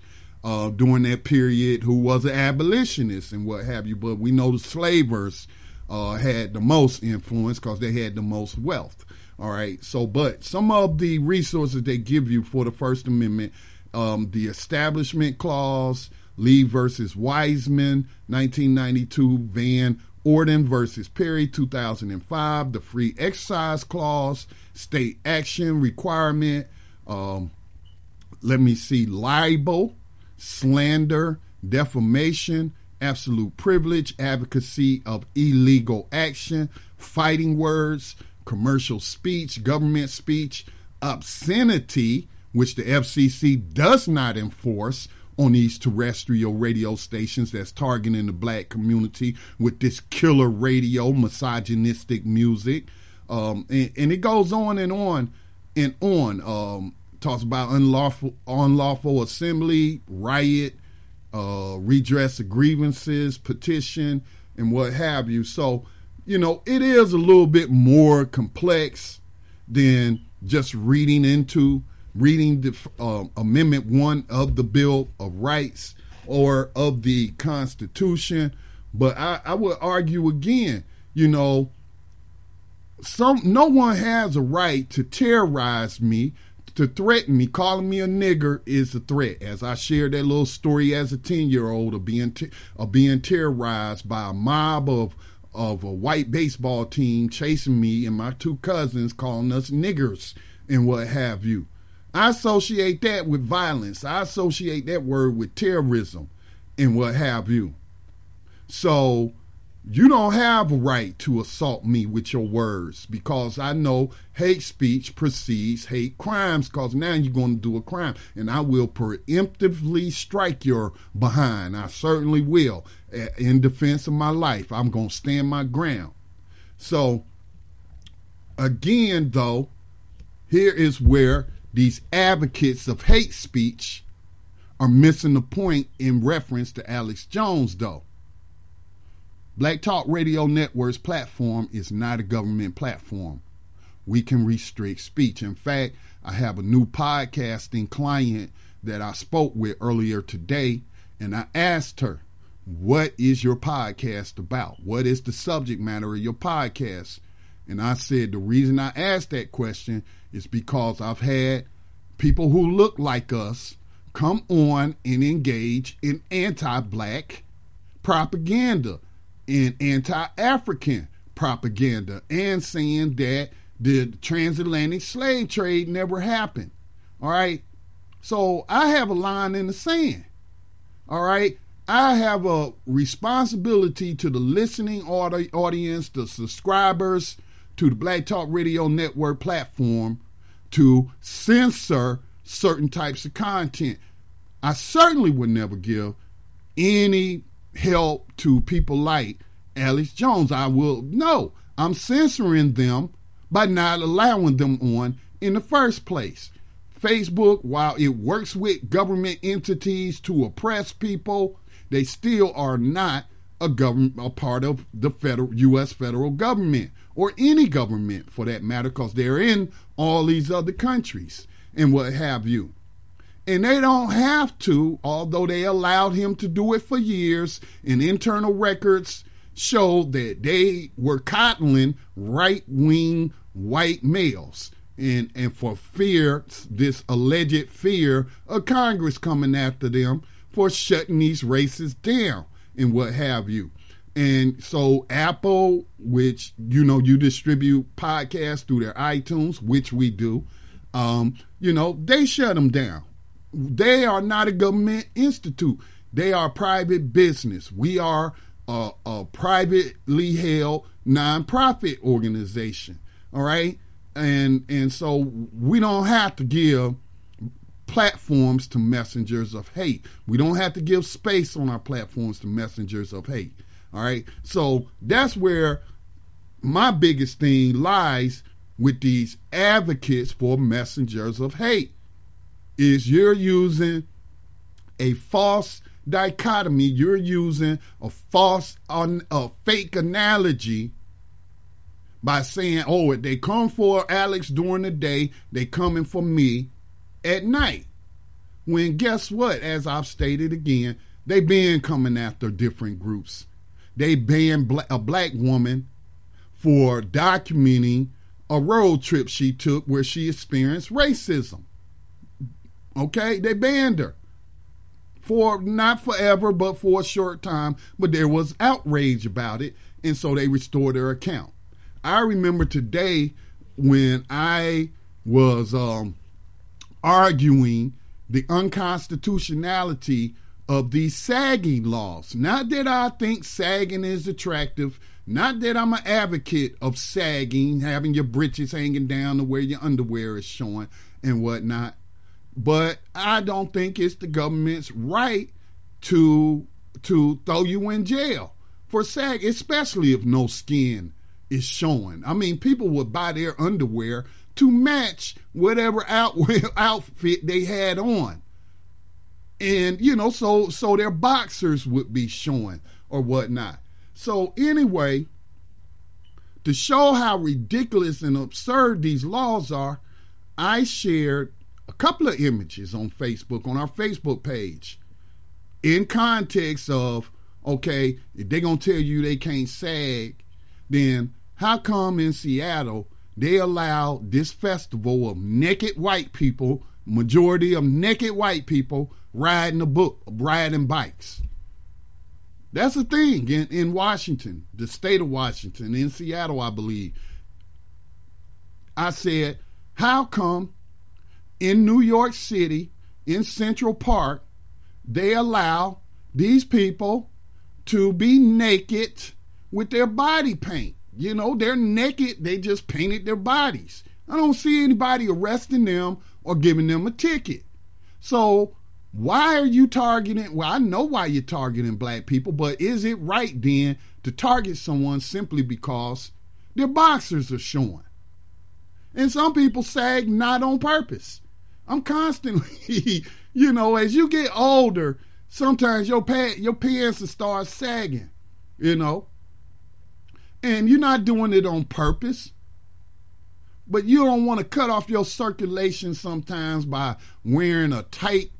during that period who was an abolitionist and what have you. But we know the slavers had the most influence because they had the most wealth. All right. So, but some of the resources they give you for the First Amendment, the Establishment Clause, Lee versus Wiseman, 1992, Van Orden versus Perry, 2005, the Free Exercise Clause, State Action Requirement, libel, slander, defamation, absolute privilege, advocacy of illegal action, fighting words, commercial speech, government speech, obscenity, which the FCC does not enforce on these terrestrial radio stations that's targeting the black community with this killer radio, misogynistic music. And it goes on and on and on. Talks about unlawful assembly, riot, redress of grievances, petition, and what have you. So, you know, it is a little bit more complex than just reading the Amendment 1 of the Bill of Rights or of the Constitution. But I would argue again, you know, no one has a right to terrorize me, to threaten me. Calling me a nigger is a threat. As I shared that little story as a 10-year-old of being terrorized by a mob of a white baseball team chasing me and my two cousins, calling us niggers and what have you. I associate that with violence. I associate that word with terrorism and what have you. So you don't have a right to assault me with your words, because I know hate speech precedes hate crimes, because now you're going to do a crime and I will preemptively strike your behind. I certainly will. In defense of my life, I'm going to stand my ground. So again, though, here is where these advocates of hate speech are missing the point in reference to Alex Jones, though. Black Talk Radio Network's platform is not a government platform. We can restrict speech. In fact, I have a new podcasting client that I spoke with earlier today, and I asked her, what is your podcast about? What is the subject matter of your podcast? And I said the reason I asked that question is because I've had people who look like us come on and engage in anti-black propaganda, in anti-African propaganda, and saying that the transatlantic slave trade never happened. All right. So I have a line in the sand. All right. I have a responsibility to the listening audience, the subscribers to the Black Talk Radio Network platform, to censor certain types of content. I certainly would never give any help to people like Alex Jones. I'm censoring them by not allowing them on in the first place. Facebook, while it works with government entities to oppress people, they still are not a part of the U.S. federal government, or any government for that matter, because they're in all these other countries and what have you. And they don't have to, although they allowed him to do it for years, and internal records show that they were coddling right-wing white males. And for fear, this alleged fear of Congress coming after them for shutting these races down and what have you. And so Apple, which, you know, you distribute podcasts through their iTunes, which we do, they shut them down. They are not a government institute. They are a private business. We are a privately held nonprofit organization. All right. And so we don't have to give platforms to messengers of hate. We don't have to give space on our platforms to messengers of hate. All right. So that's where my biggest thing lies with these advocates for messengers of hate, is you're using a false dichotomy. You're using a fake analogy by saying, oh, if they come for Alex during the day, they coming for me at night. When guess what? As I've stated again, they been coming after different groups. They banned a black woman for documenting a road trip she took where she experienced racism. Okay, they banned her for not forever, but for a short time. But there was outrage about it, and so they restored her account. I remember today when I was arguing the unconstitutionality of these sagging laws. Not that I think sagging is attractive, not that I'm an advocate of sagging, having your britches hanging down to where your underwear is showing and whatnot, but I don't think it's the government's right to throw you in jail for sag, especially if no skin is showing. I mean, people would buy their underwear to match whatever outfit they had on. And, so their boxers would be showing or whatnot. So anyway, to show how ridiculous and absurd these laws are, I shared a couple of images on Facebook, on our Facebook page, in context of, okay, if they're going to tell you they can't sag, then how come in Seattle they allow this festival of naked white people, majority of naked white people, riding bikes? That's a thing in Washington, the state of Washington, in Seattle, I believe. I said, how come in New York City, in Central Park, they allow these people to be naked with their body paint? They're naked. They just painted their bodies. I don't see anybody arresting them or giving them a ticket. So why are you targeting? Well, I know why you're targeting black people, but is it right then to target someone simply because their boxers are showing? And some people sag not on purpose. I'm constantly, as you get older, sometimes your pants will start sagging, and you're not doing it on purpose, but you don't want to cut off your circulation sometimes by wearing a tight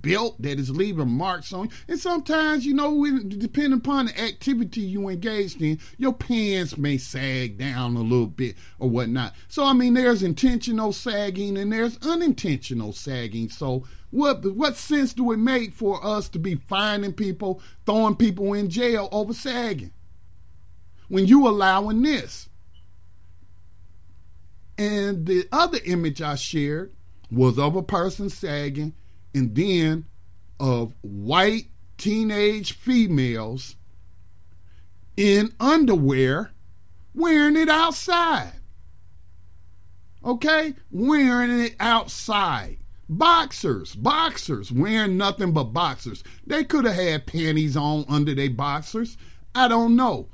belt that is leaving marks on you. And sometimes, depending upon the activity you engaged in, your pants may sag down a little bit or whatnot. So, I mean, there's intentional sagging and there's unintentional sagging. So what sense do it make for us to be fining people, throwing people in jail over sagging, when you allowing this? And the other image I shared was of a person sagging, and then of white teenage females in underwear wearing it outside. Okay? Wearing it outside. Boxers wearing nothing but boxers. They could have had panties on under their boxers. I don't know.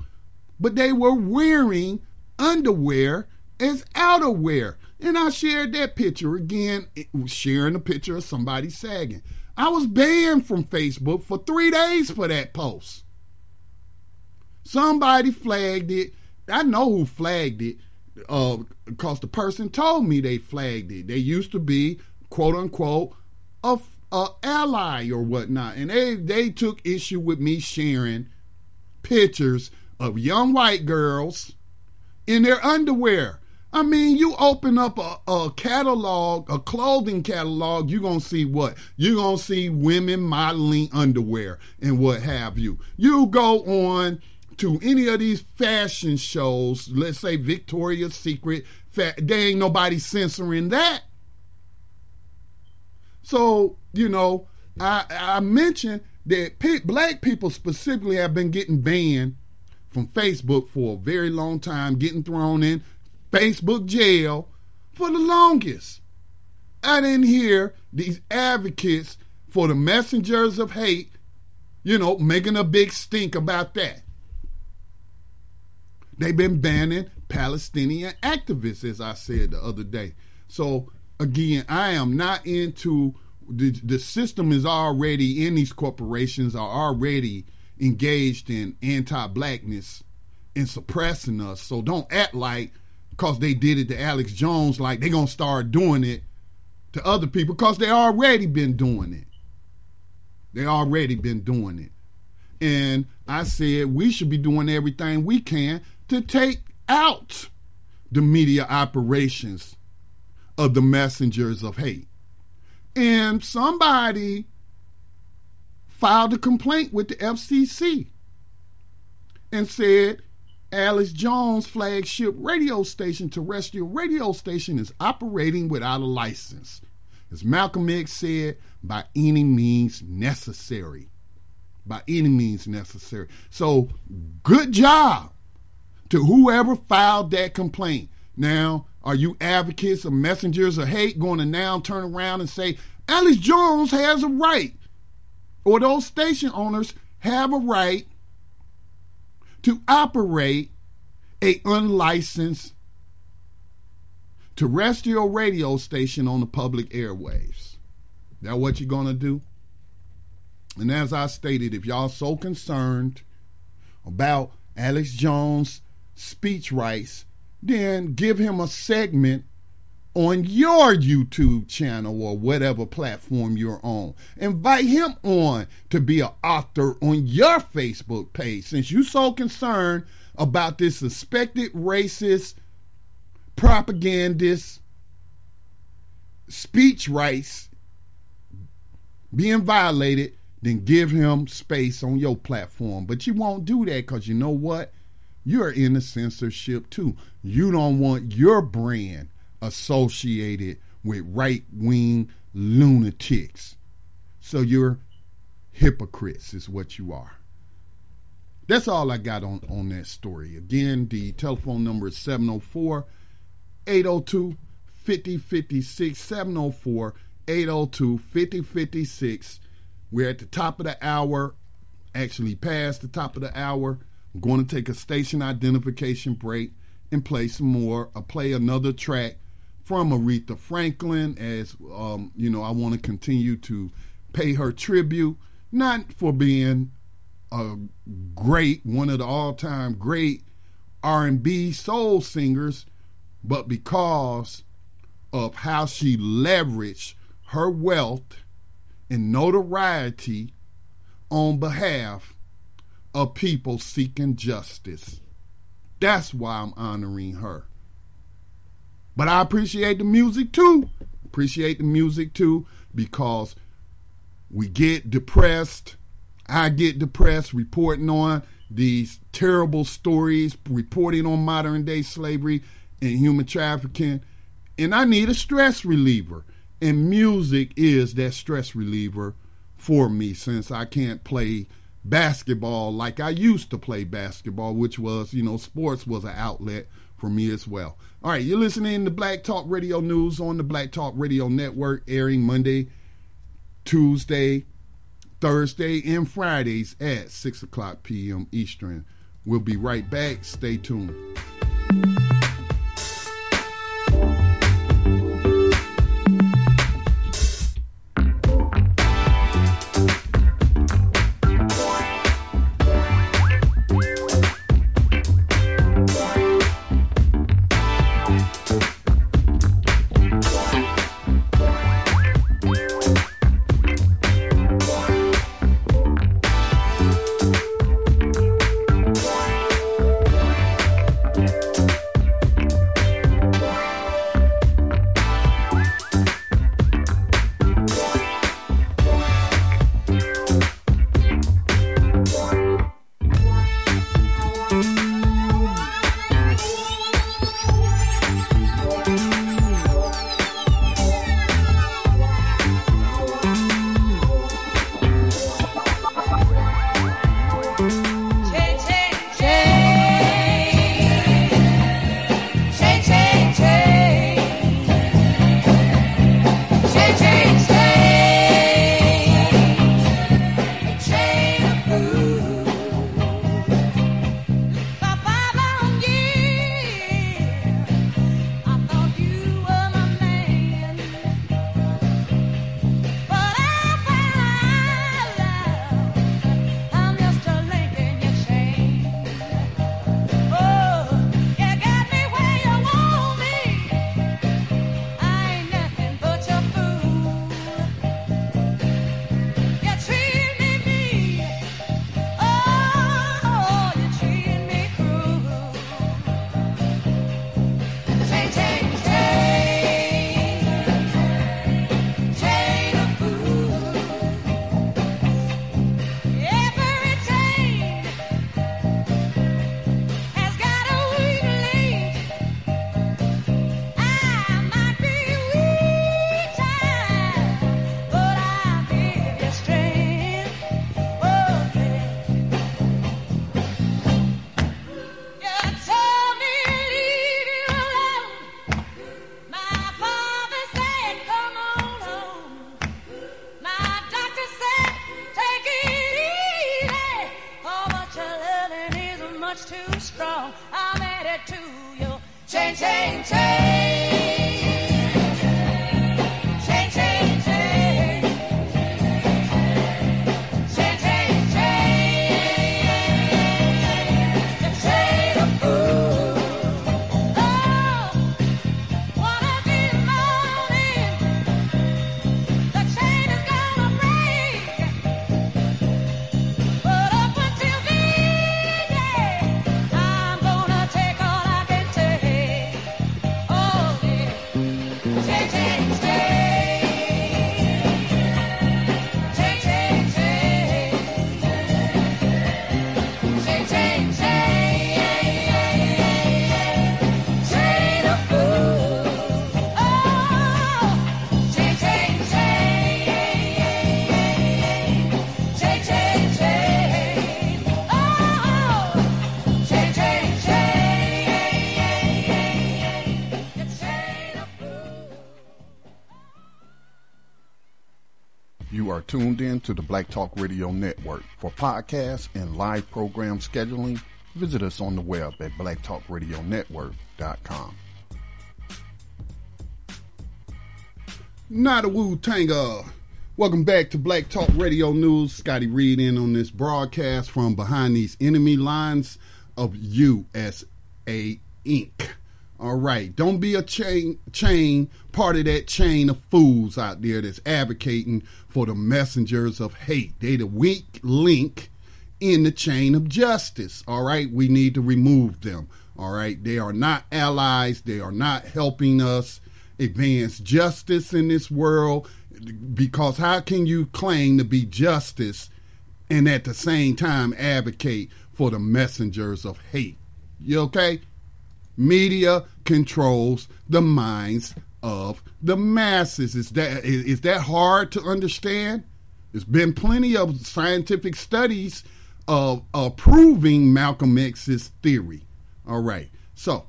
But they were wearing underwear as outerwear. And I shared that picture again, sharing a picture of somebody sagging. I was banned from Facebook for 3 days for that post. Somebody flagged it. I know who flagged it because the person told me they flagged it. They used to be, quote unquote, a ally or whatnot. And they took issue with me sharing pictures of young white girls in their underwear. I mean, you open up a catalog, a clothing catalog, you're going to see what? You're going to see women modeling underwear and what have you. You go on to any of these fashion shows, let's say Victoria's Secret, there ain't nobody censoring that. So, I mentioned that black people specifically have been getting banned from Facebook for a very long time, getting thrown in Facebook jail for the longest. I didn't hear these advocates for the messengers of hate, making a big stink about that. They've been banning Palestinian activists, as I said the other day. So, again, I am not into, the system is already in, these corporations are already engaged in anti-blackness and suppressing us. So don't act like, because they did it to Alex Jones, like they're going to start doing it to other people because they already been doing it. They already been doing it. And I said we should be doing everything we can to take out the media operations of the messengers of hate. And somebody filed a complaint with the FCC and said Alex Jones' flagship radio station, terrestrial radio station, is operating without a license. As Malcolm X said, by any means necessary. By any means necessary. So, good job to whoever filed that complaint. Now, are you advocates of messengers of hate going to now turn around and say, Alex Jones has a right, or those station owners have a right to operate a unlicensed terrestrial radio station on the public airwaves? That what you're going to do? And as I stated, if y'all so concerned about Alex Jones' speech rights, then give him a segment on your YouTube channel or whatever platform you're on. Invite him on to be an author on your Facebook page. Since you're so concerned about this suspected racist, propagandist speech rights being violated, then give him space on your platform. But you won't do that because you know what? You're in the censorship too. You don't want your brand associated with right-wing lunatics. So you're hypocrites is what you are. That's all I got on that story. Again, the telephone number is 704-802-5056, 704-802-5056. We're at the top of the hour, actually past the top of the hour. I'm going to take a station identification break and play another track from Aretha Franklin, as I want to continue to pay her tribute, not for being one of the all-time great R&B soul singers, but because of how she leveraged her wealth and notoriety on behalf of people seeking justice. That's why I'm honoring her. But I appreciate the music too. Because we get depressed. I get depressed reporting on these terrible stories, reporting on modern day slavery and human trafficking. And I need a stress reliever. And music is that stress reliever for me, since I can't play basketball like I used to play basketball, which was, sports was an outlet for me as well. All right, you're listening to Black Talk Radio News on the Black Talk Radio Network, airing Monday, Tuesday, Thursday, and Fridays at 6 o'clock p.m. Eastern. We'll be right back. Stay tuned. You are tuned in to the Black Talk Radio Network. For podcasts and live program scheduling, visit us on the web at blacktalkradionetwork.com. Not a Wu-Tanga. Welcome back to Black Talk Radio News. Scotty Reid in on this broadcast from behind these enemy lines of USA Inc. All right, don't be a chain part of that chain of fools out there that's advocating for the messengers of hate. They the weak link in the chain of justice. All right, we need to remove them. All right, they are not allies. They are not helping us advance justice in this world, because how can you claim to be justice and at the same time advocate for the messengers of hate? You okay? Media controls the minds of the masses. Is that hard to understand? There's been plenty of scientific studies of proving Malcolm X's theory. All right, so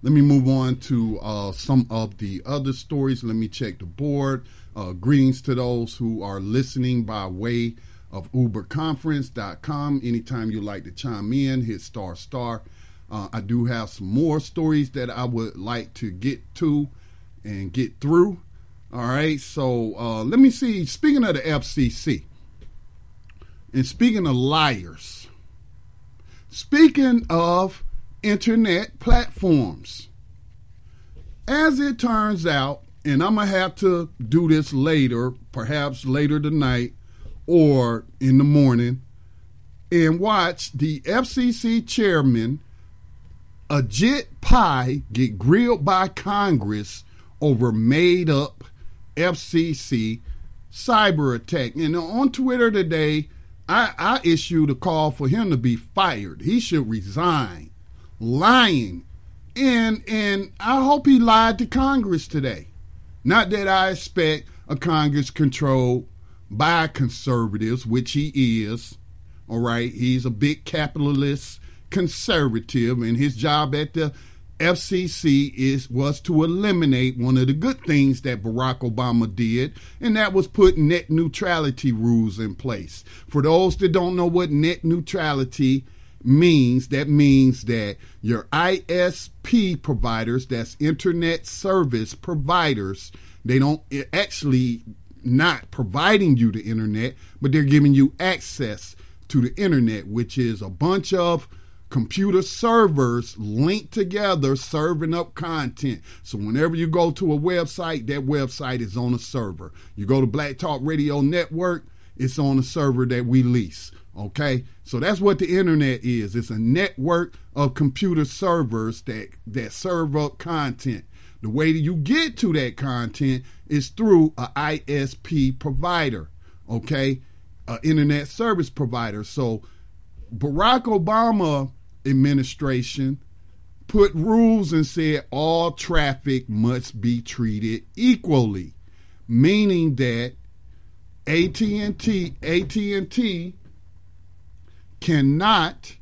let me move on to some of the other stories. Let me check the board. Greetings to those who are listening by way of uberconference.com. Anytime you like to chime in, hit ***. I do have some more stories that I would like to get to and get through. All right, so let me see. Speaking of the FCC, and speaking of liars, speaking of internet platforms, as it turns out, and I'm going to have to do this later, perhaps later tonight or in the morning, and watch the FCC chairman Ajit Pai get grilled by Congress over made-up FCC cyber attack. And on Twitter today, I issued a call for him to be fired. He should resign. Lying. And I hope he lied to Congress today. Not that I expect a Congress controlled by conservatives, which he is. All right, he's a big capitalist conservative, and his job at the FCC was to eliminate one of the good things that Barack Obama did, and that was put net neutrality rules in place. For those that don't know what net neutrality means, that means that your ISP providers, that's internet service providers, they don't actually not providing you the internet, but they're giving you access to the internet, which is a bunch of computer servers linked together serving up content. So whenever you go to a website, that website is on a server. You go to Black Talk Radio Network, it's on a server that we lease. Okay, so that's what the internet is. It's a network of computer servers that serve up content. The way that you get to that content is through a ISP provider, okay, an internet service provider. So Barack Obama administration put rules and said all traffic must be treated equally, meaning that AT&T cannot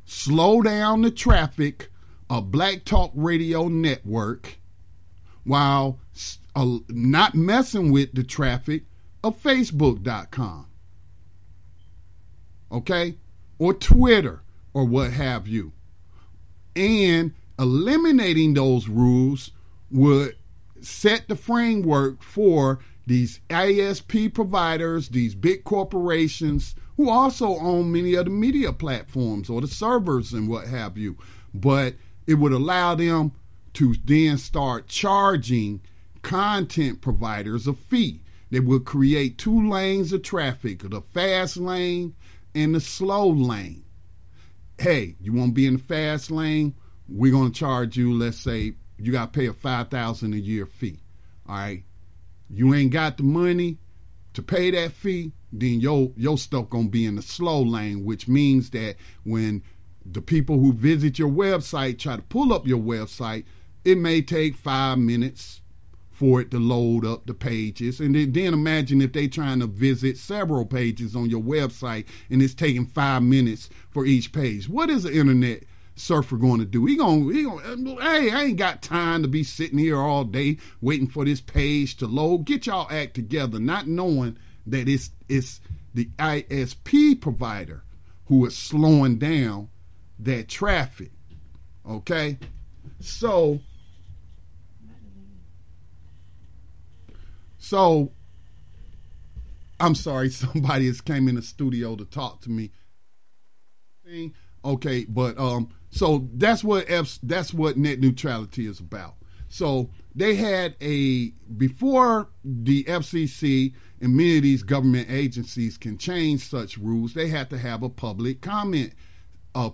slow down the traffic of Black Talk Radio Network while not messing with the traffic of Facebook.com, okay, or Twitter or what have you. And Eliminating those rules would set the framework for these ISP providers, these big corporations who also own many of the media platforms or the servers and what have you. But it would allow them to then start charging content providers a fee. They would create two lanes of traffic, the fast lane and the slow lane. Hey, you want to be in the fast lane? We're going to charge you, let's say, you got to pay a $5,000 a year fee. All right. You ain't got the money to pay that fee, then your stuff going to be in the slow lane, which means that when the people who visit your website try to pull up your website, it may take 5 minutes for it to load up the pages. And then imagine if they trying to visit several pages on your website and it's taking 5 minutes for each page. What is an internet surfer going to do? He gonna, hey, I ain't got time to be sitting here all day waiting for this page to load. Get y'all act together, not knowing that it's the ISP provider who is slowing down that traffic. Okay? So I'm sorry, somebody has came in the studio to talk to me. Okay, but so that's what net neutrality is about. So they had before the FCC and many of these government agencies can change such rules, they had to have a public comment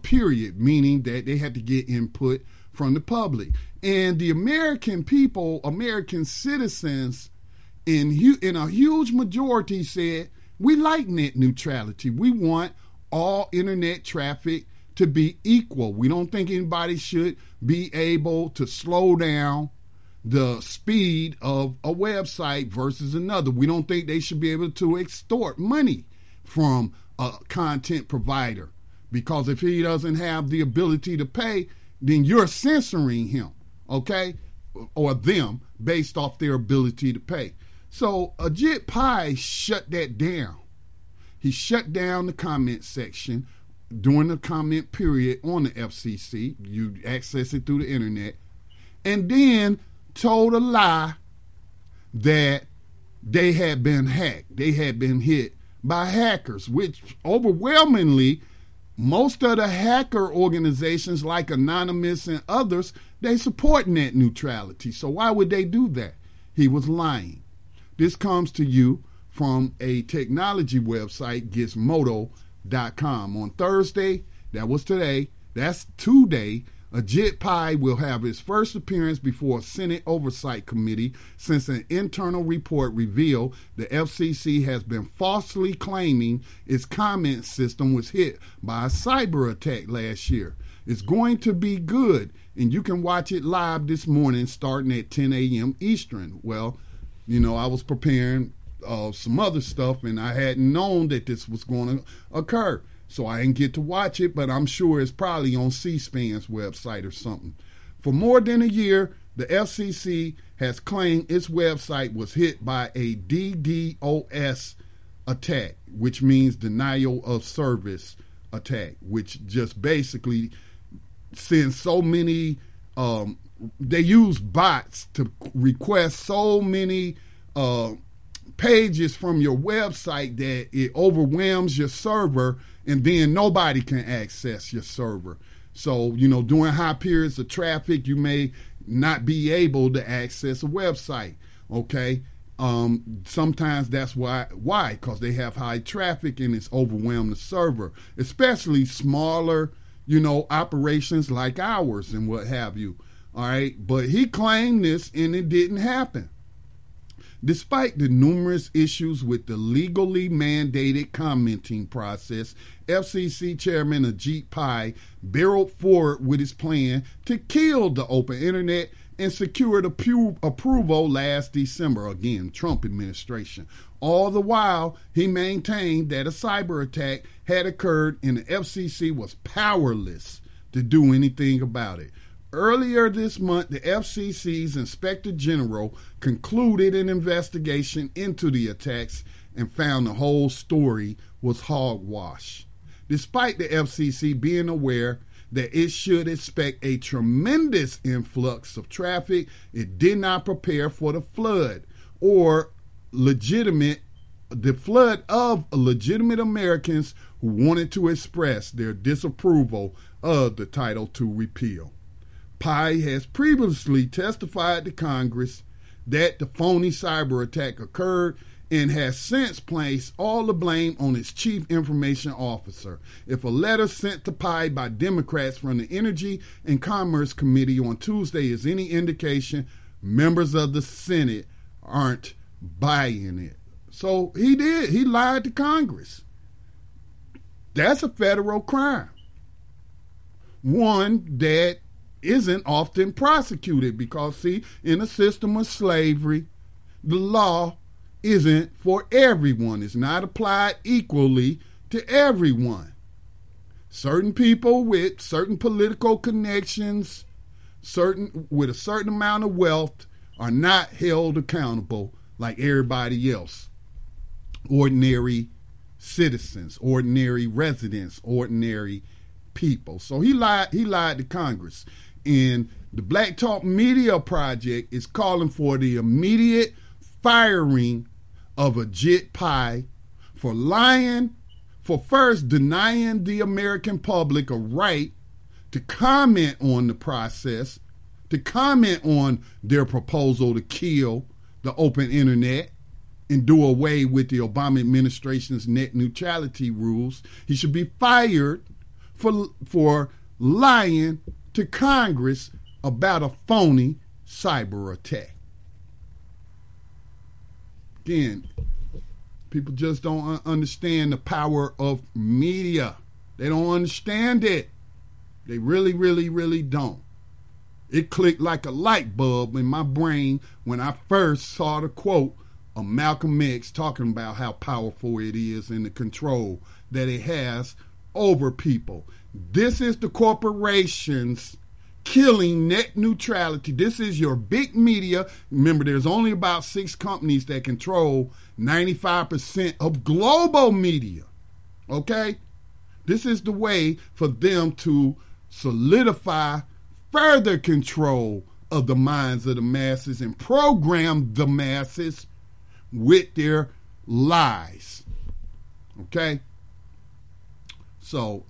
period, meaning that they had to get input from the public. And the American people, American citizens, in a huge majority said, we like net neutrality. We want all internet traffic to be equal. We don't think anybody should be able to slow down the speed of a website versus another. We don't think they should be able to extort money from a content provider, because if he doesn't have the ability to pay, then you're censoring him, okay, or them based off their ability to pay. So Ajit Pai shut that down. He shut down the comment section during the comment period on the FCC. You access it through the internet. And then told a lie that they had been hacked. They had been hit by hackers, which overwhelmingly, most of the hacker organizations like Anonymous and others, they support net neutrality. So why would they do that? He was lying. This comes to you from a technology website, Gizmodo.com. On Thursday, that was today, that's today, Ajit Pai will have his first appearance before a Senate Oversight Committee since an internal report revealed the FCC has been falsely claiming its comment system was hit by a cyber attack last year. It's going to be good, and you can watch it live this morning starting at 10 a.m. Eastern. Well, you know, I was preparing some other stuff, and I hadn't known that this was going to occur. So I didn't get to watch it, but I'm sure it's probably on C-SPAN's website or something. For more than a year, the FCC has claimed its website was hit by a DDoS attack, which means denial of service attack, which just basically sends so many, they use bots to request so many pages from your website that it overwhelms your server, and then nobody can access your server. So, you know, during high periods of traffic, you may not be able to access a website, okay? Sometimes that's why, because they have high traffic and it's overwhelmed the server, especially smaller, you know, operations like ours and what have you, all right? But he claimed this and it didn't happen. Despite the numerous issues with the legally mandated commenting process, FCC Chairman Ajit Pai barreled forward with his plan to kill the open internet and secured approval last December. Again, Trump administration. All the while, he maintained that a cyber attack had occurred and the FCC was powerless to do anything about it. Earlier this month, the FCC's Inspector General concluded an investigation into the attacks and found the whole story was hogwash. Despite the FCC being aware that it should expect a tremendous influx of traffic. It did not prepare for the flood of legitimate Americans who wanted to express their disapproval of the Title II repeal. Pai has previously testified to Congress that the phony cyber attack occurred and has since placed all the blame on its chief information officer. If a letter sent to Pai by Democrats from the Energy and Commerce Committee on Tuesday is any indication, members of the Senate aren't buying it. So he did. He lied to Congress. That's a federal crime. One that isn't often prosecuted because, see, in a system of slavery, the law isn't for everyone. It's not applied equally to everyone. Certain people with certain political connections, with a certain amount of wealth, are not held accountable like everybody else. Ordinary citizens, ordinary residents, ordinary people. So he lied to Congress. And the Black Talk Media Project is calling for the immediate firing of Ajit Pai for lying, for first denying the American public a right to comment on the process, to comment on their proposal to kill the open internet and do away with the Obama administration's net neutrality rules. He should be fired for lying to Congress about a phony cyber attack. Again, people just don't understand the power of media. They don't understand it. They really, really, really don't. It clicked like a light bulb in my brain when I first saw the quote of Malcolm X talking about how powerful it is and the control that it has over people. This is the corporations killing net neutrality. This is your big media. Remember, there's only about 6 companies that control 95% of global media. Okay? This is the way for them to solidify further control of the minds of the masses and program the masses with their lies. Okay? So,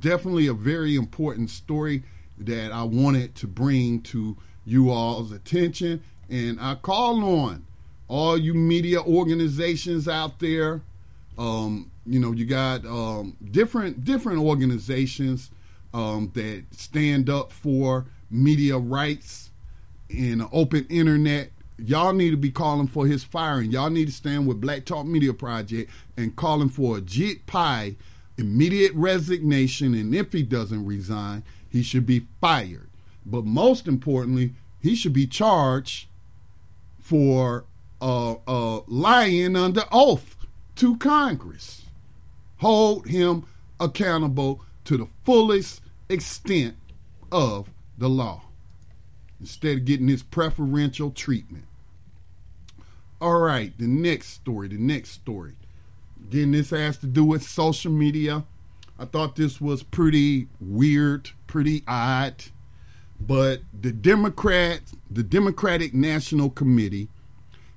definitely a very important story that I wanted to bring to you all's attention. And I call on all you media organizations out there. You got different organizations that stand up for media rights and an open internet. Y'all need to be calling for his firing. Y'all need to stand with Black Talk Media Project and calling for Ajit Pai immediate resignation, and if he doesn't resign, he should be fired. But most importantly, he should be charged for lying under oath to Congress. Hold him accountable to the fullest extent of the law, instead of getting his preferential treatment. All right, the next story. Again, this has to do with social media. I thought this was pretty weird, pretty odd, but the Democratic National Committee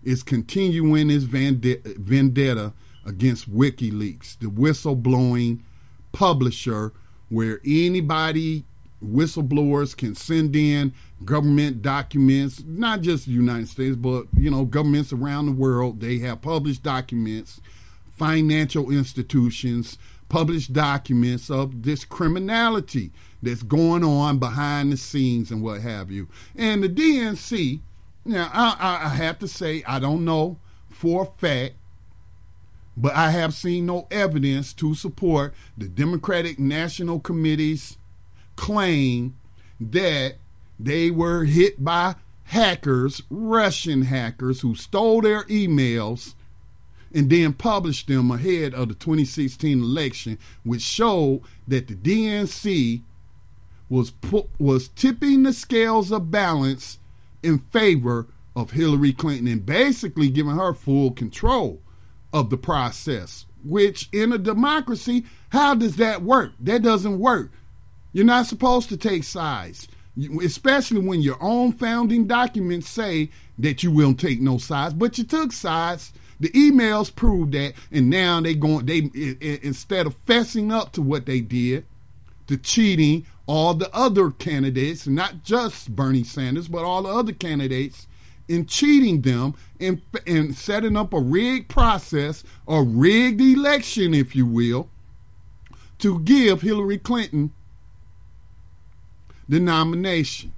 is continuing its vendetta against WikiLeaks, the whistleblowing publisher where whistleblowers can send in government documents, not just the United States, but, governments around the world. They have published documents, financial institutions, published documents of this criminality that's going on behind the scenes and what have you. And the DNC, now I have to say, I don't know for a fact, but I have seen no evidence to support the Democratic National Committee's claim that they were hit by hackers, Russian hackers, who stole their emails and then published them ahead of the 2016 election, which showed that the DNC was tipping the scales of balance in favor of Hillary Clinton and basically giving her full control of the process, which in a democracy, how does that work? That doesn't work. You're not supposed to take sides, especially when your own founding documents say that you will take no sides, but you took sides. The emails prove that, and now they instead of fessing up to what they did, to cheating all the other candidates, not just Bernie Sanders, but all the other candidates, in cheating them and setting up a rigged process, a rigged election, if you will, to give Hillary Clinton the nomination,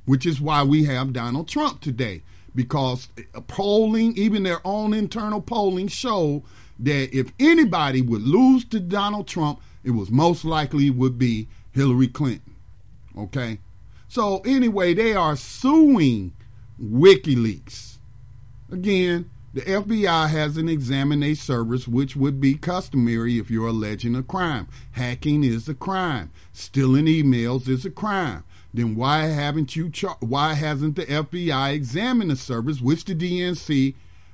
which is why we have Donald Trump today, because polling, even their own internal polling, showed that if anybody would lose to Donald Trump, it was most likely would be Hillary Clinton. Okay? So anyway, they are suing WikiLeaks. Again, the FBI hasn't examined their servers, which would be customary if you're alleging a crime. Hacking is a crime. Stealing emails is a crime. Then why hasn't the FBI examined the servers, which the DNC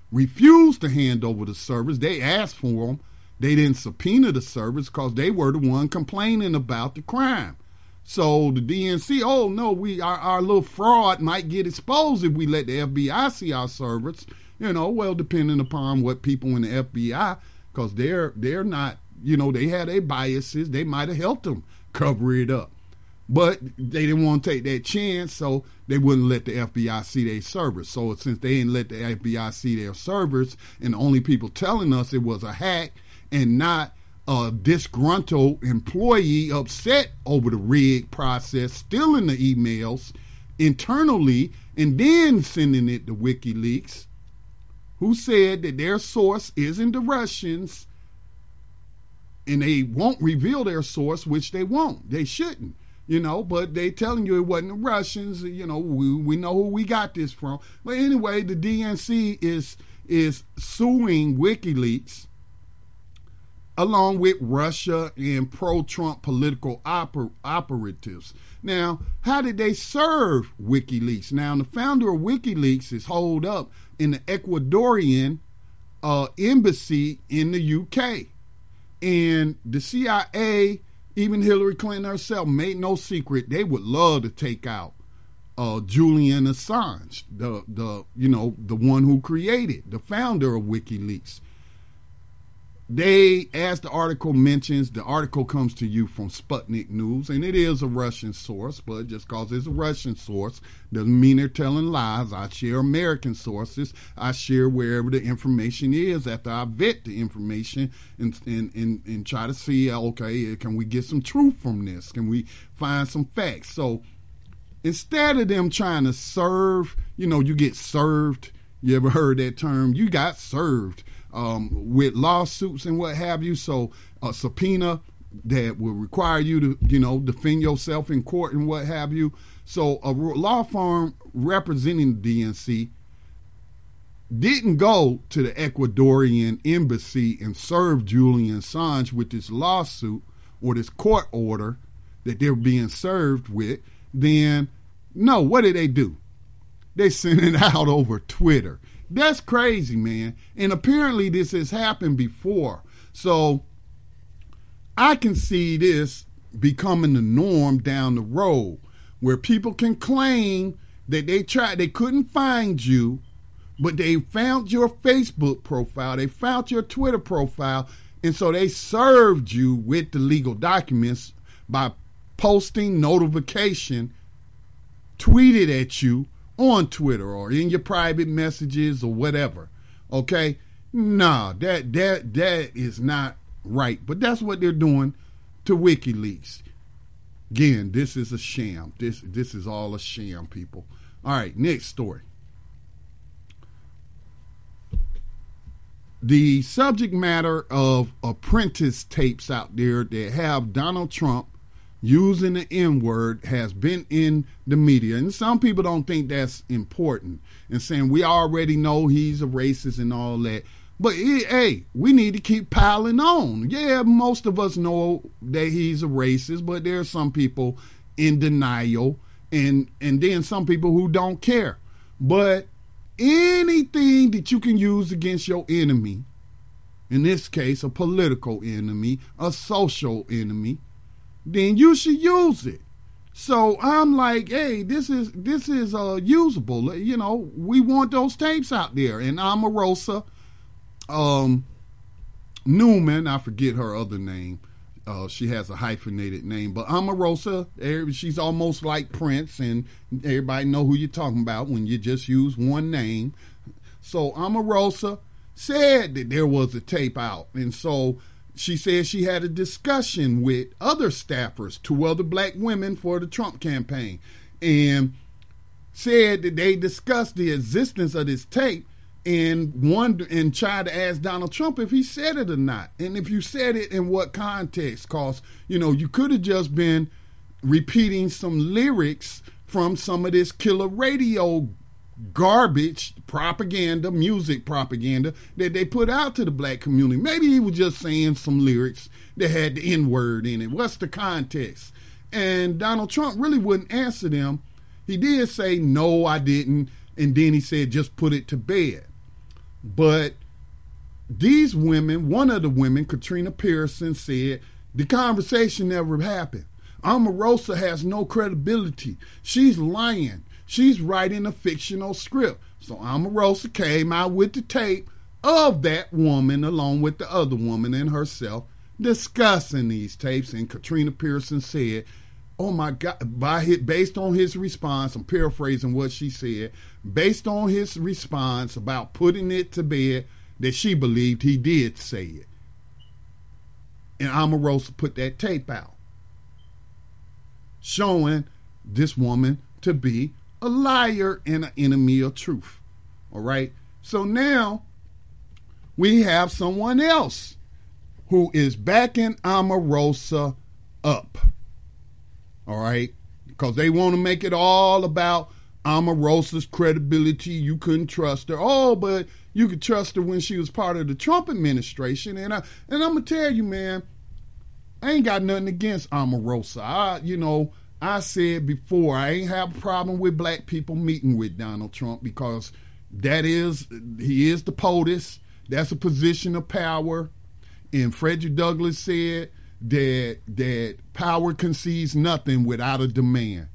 refused to hand over the servers? They asked for them. They didn't subpoena the servers because they were the one complaining about the crime. So the DNC, oh no, our little fraud might get exposed if we let the FBI see our servers. Well, depending upon what people in the FBI, because they're not, they had their biases. They might have helped them cover it up. But they didn't want to take that chance, so they wouldn't let the FBI see their servers. So since they didn't let the FBI see their servers, and the only people telling us it was a hack and not a disgruntled employee upset over the rigged process, stealing the emails internally and then sending it to WikiLeaks, who said that their source isn't the Russians, and they won't reveal their source, which they won't. They shouldn't. But they telling you it wasn't the Russians. We know who we got this from. But anyway, the DNC is suing WikiLeaks along with Russia and pro-Trump political operatives. Now, how did they serve WikiLeaks? Now, the founder of WikiLeaks is holed up in the Ecuadorian embassy in the UK. And the CIA, even Hillary Clinton herself, made no secret they would love to take out Julian Assange, the one who created, the founder of WikiLeaks. They, as the article mentions, the article comes to you from Sputnik News, and it is a Russian source, but just because it's a Russian source doesn't mean they're telling lies. I share American sources. I share wherever the information is after I vet the information and try to see, okay, can we get some truth from this? Can we find some facts? So instead of them trying to serve, you get served. You ever heard that term? You got served. With lawsuits and what have you. So a subpoena that will require you to, defend yourself in court and what have you. So a law firm representing the DNC didn't go to the Ecuadorian embassy and serve Julian Assange with this lawsuit or this court order that they're being served with. Then, no, what did they do? They sent it out over Twitter. That's crazy, man. And apparently this has happened before. So I can see this becoming the norm down the road, where people can claim that they couldn't find you, but they found your Facebook profile, they found your Twitter profile, and so they served you with the legal documents by posting notification tweeted at you on Twitter or in your private messages or whatever. Okay? Nah, that is not right. But that's what they're doing to WikiLeaks. Again, this is a sham. This is all a sham, people. All right, next story. The subject matter of apprentice tapes out there that have Donald Trump using the N-word has been in the media. And some people don't think that's important and saying we already know he's a racist and all that. But, hey, we need to keep piling on. Yeah, most of us know that he's a racist, but there are some people in denial and then some people who don't care. But anything that you can use against your enemy, in this case, a political enemy, a social enemy, then you should use it. So I'm like, hey, this is usable. You know, we want those tapes out there. And Omarosa Newman, I forget her other name. She has a hyphenated name, but Omarosa, she's almost like Prince, and everybody know who you're talking about when you just use one name. So Omarosa said that there was a tape out, and so she said she had a discussion with other staffers, 2 other black women for the Trump campaign, and said that they discussed the existence of this tape and tried to ask Donald Trump if he said it or not, and if you said it, in what context. Cause you could have just been repeating some lyrics from some of this killer radio garbage propaganda, music propaganda that they put out to the black community. Maybe he was just saying some lyrics that had the N-word in it. What's the context? And Donald Trump really wouldn't answer them. He did say, no, I didn't. And then he said, just put it to bed. But these women, one of the women, Katrina Pearson, said the conversation never happened. Omarosa has no credibility. She's lying. She's writing a fictional script. So Omarosa came out with the tape of that woman along with the other woman and herself discussing these tapes. And Katrina Pearson said, oh my God, based on his response, I'm paraphrasing what she said, based on his response about putting it to bed, that she believed he did say it. And Omarosa put that tape out, showing this woman to be a liar and an enemy of truth. All right. So now we have someone else who is backing Omarosa up. All right. Because they want to make it all about Omarosa's credibility. You couldn't trust her. Oh, but you could trust her when she was part of the Trump administration. And I'm going to tell you, man, I ain't got nothing against Omarosa. I said before, I ain't have a problem with black people meeting with Donald Trump because he is the POTUS. That's a position of power. And Frederick Douglass said that power concedes nothing without a demand.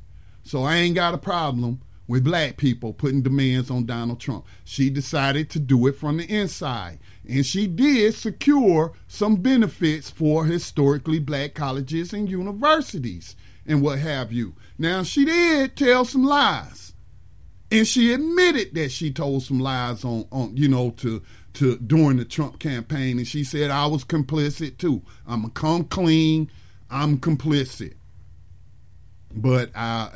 So I ain't got a problem with black people putting demands on Donald Trump. She decided to do it from the inside. And she did secure some benefits for historically black colleges and universities and what have you. Now, she did tell some lies. And she admitted that she told some lies to during the Trump campaign. And she said, I was complicit too. I'm going to come clean. I'm complicit. But, I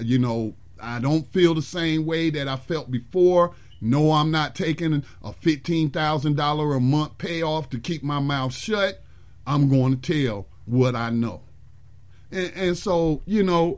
don't feel the same way that I felt before. No, I'm not taking a $15,000 a month payoff to keep my mouth shut. I'm going to tell what I know. And so,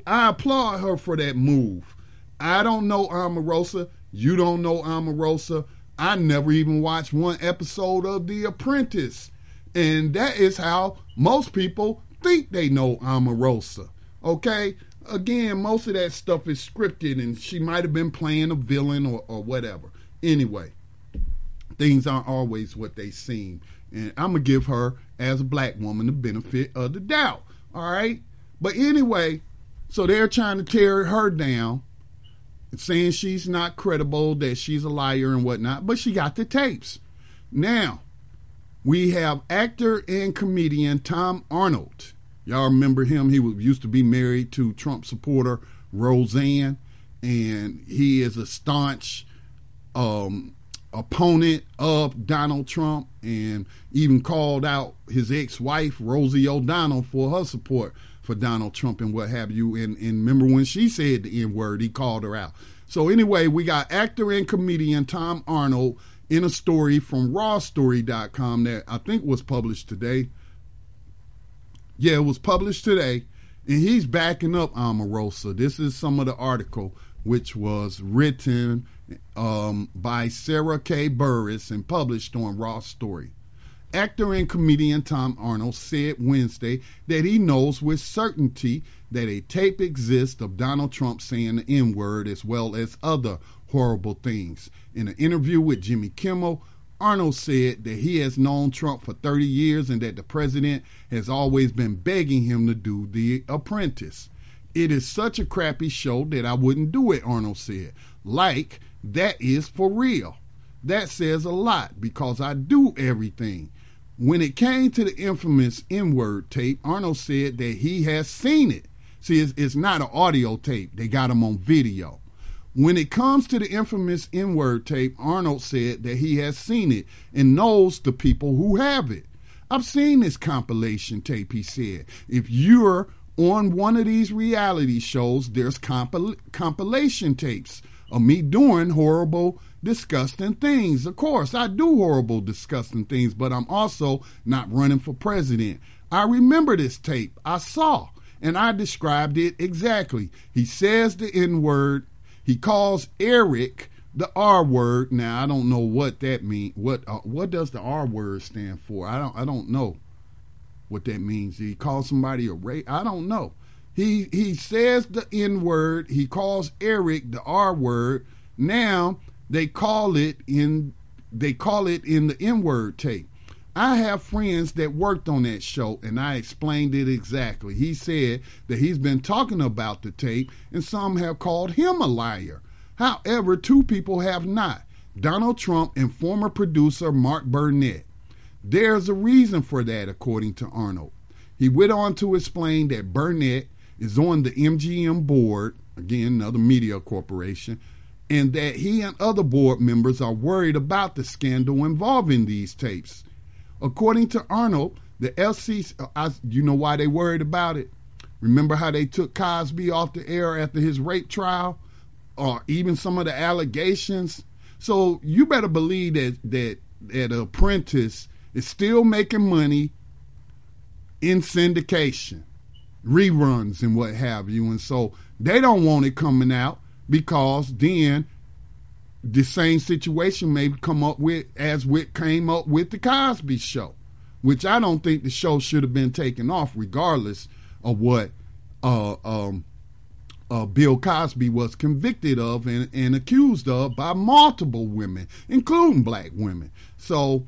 I applaud her for that move. I don't know Omarosa. You don't know Omarosa. I never even watched one episode of The Apprentice. And that is how most people think they know Omarosa. Okay? Again, most of that stuff is scripted and she might have been playing a villain or whatever. Anyway, things aren't always what they seem. And I'm going to give her, as a black woman, the benefit of the doubt. All right? But anyway, so they're trying to tear her down, saying she's not credible, that she's a liar and whatnot, but she got the tapes. Now, we have actor and comedian Tom Arnold. Y'all remember him? He used to be married to Trump supporter Roseanne, and he is a staunch opponent of Donald Trump and even called out his ex-wife, Rosie O'Donnell, for her support for Donald Trump and what have you. And remember when she said the N-word, he called her out. So anyway, we got actor and comedian Tom Arnold in a story from rawstory.com that I think was published today. Yeah, it was published today. And he's backing up Omarosa. This is some of the article, which was written by Sarah K. Burris and published on Raw Story. Actor and comedian Tom Arnold said Wednesday that he knows with certainty that a tape exists of Donald Trump saying the N-word as well as other horrible things. In an interview with Jimmy Kimmel, Arnold said that he has known Trump for 30 years and that the president has always been begging him to do The Apprentice. It is such a crappy show that I wouldn't do it, Arnold said. Like, that is for real. That says a lot because I do everything. When it came to the infamous N-word tape, Arnold said that he has seen it. See, it's not an audio tape. They got him on video. When it comes to the infamous N-word tape, Arnold said that he has seen it and knows the people who have it. I've seen this compilation tape, he said. If you're on one of these reality shows, there's compilation tapes of me doing horrible, disgusting things. Of course, I do horrible, disgusting things, but I'm also not running for president. I remember this tape I saw, and I described it exactly. He says the N-word. He calls Eric the R word. Now I don't know what that means. What does the R word stand for? I don't know what that means. He calls somebody a rape. I don't know. He says the N word. He calls Eric the R word. Now they call it in the N word tape. I have friends that worked on that show, and I explained it exactly. He said that he's been talking about the tape, and some have called him a liar. However, two people have not, Donald Trump and former producer Mark Burnett. There's a reason for that, according to Arnold. He went on to explain that Burnett is on the MGM board, again, another media corporation, and that he and other board members are worried about the scandal involving these tapes. According to Arnold, the FCC, you know why they worried about it? Remember how they took Cosby off the air after his rape trial? Or even some of the allegations? So you better believe that Apprentice is still making money in syndication, reruns and what have you. And so they don't want it coming out because then the same situation may come up with as what came up with the Cosby Show, which I don't think the show should have been taken off regardless of what Bill Cosby was convicted of and accused of by multiple women, including black women. So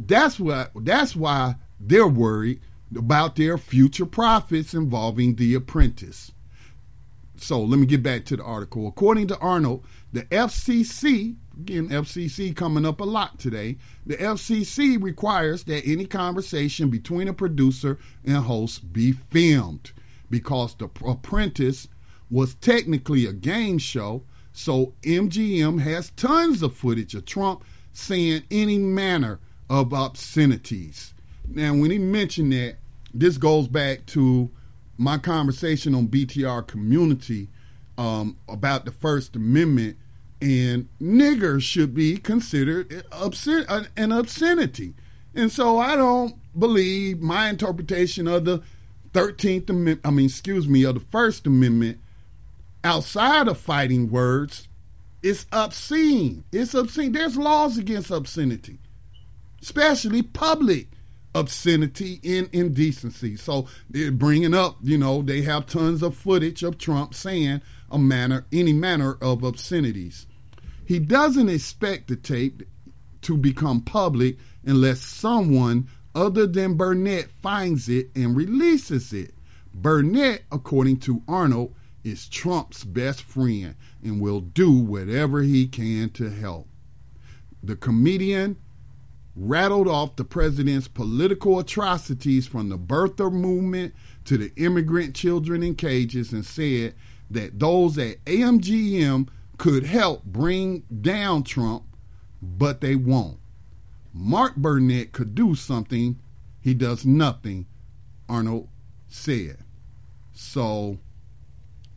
that's why they're worried about their future profits involving The Apprentice. So let me get back to the article. According to Arnold, the FCC, again, FCC coming up a lot today, the FCC requires that any conversation between a producer and host be filmed because The Apprentice was technically a game show, so MGM has tons of footage of Trump saying any manner of obscenities. Now, when he mentioned that, this goes back to my conversation on BTR Community about the First Amendment, and niggers should be considered an obscenity. And so I don't believe my interpretation of the 13th Amendment, of the First Amendment outside of fighting words is obscene. It's obscene. There's laws against obscenity, especially public obscenity and indecency. So they're bringing up, they have tons of footage of Trump saying any manner of obscenities. He doesn't expect the tape to become public unless someone other than Burnett finds it and releases it. Burnett, according to Arnold, is Trump's best friend and will do whatever he can to help. The comedian rattled off the president's political atrocities from the birther movement to the immigrant children in cages and said that those at AMGM could help bring down Trump, but they won't. Mark Burnett could do something. He does nothing, Arnold said. So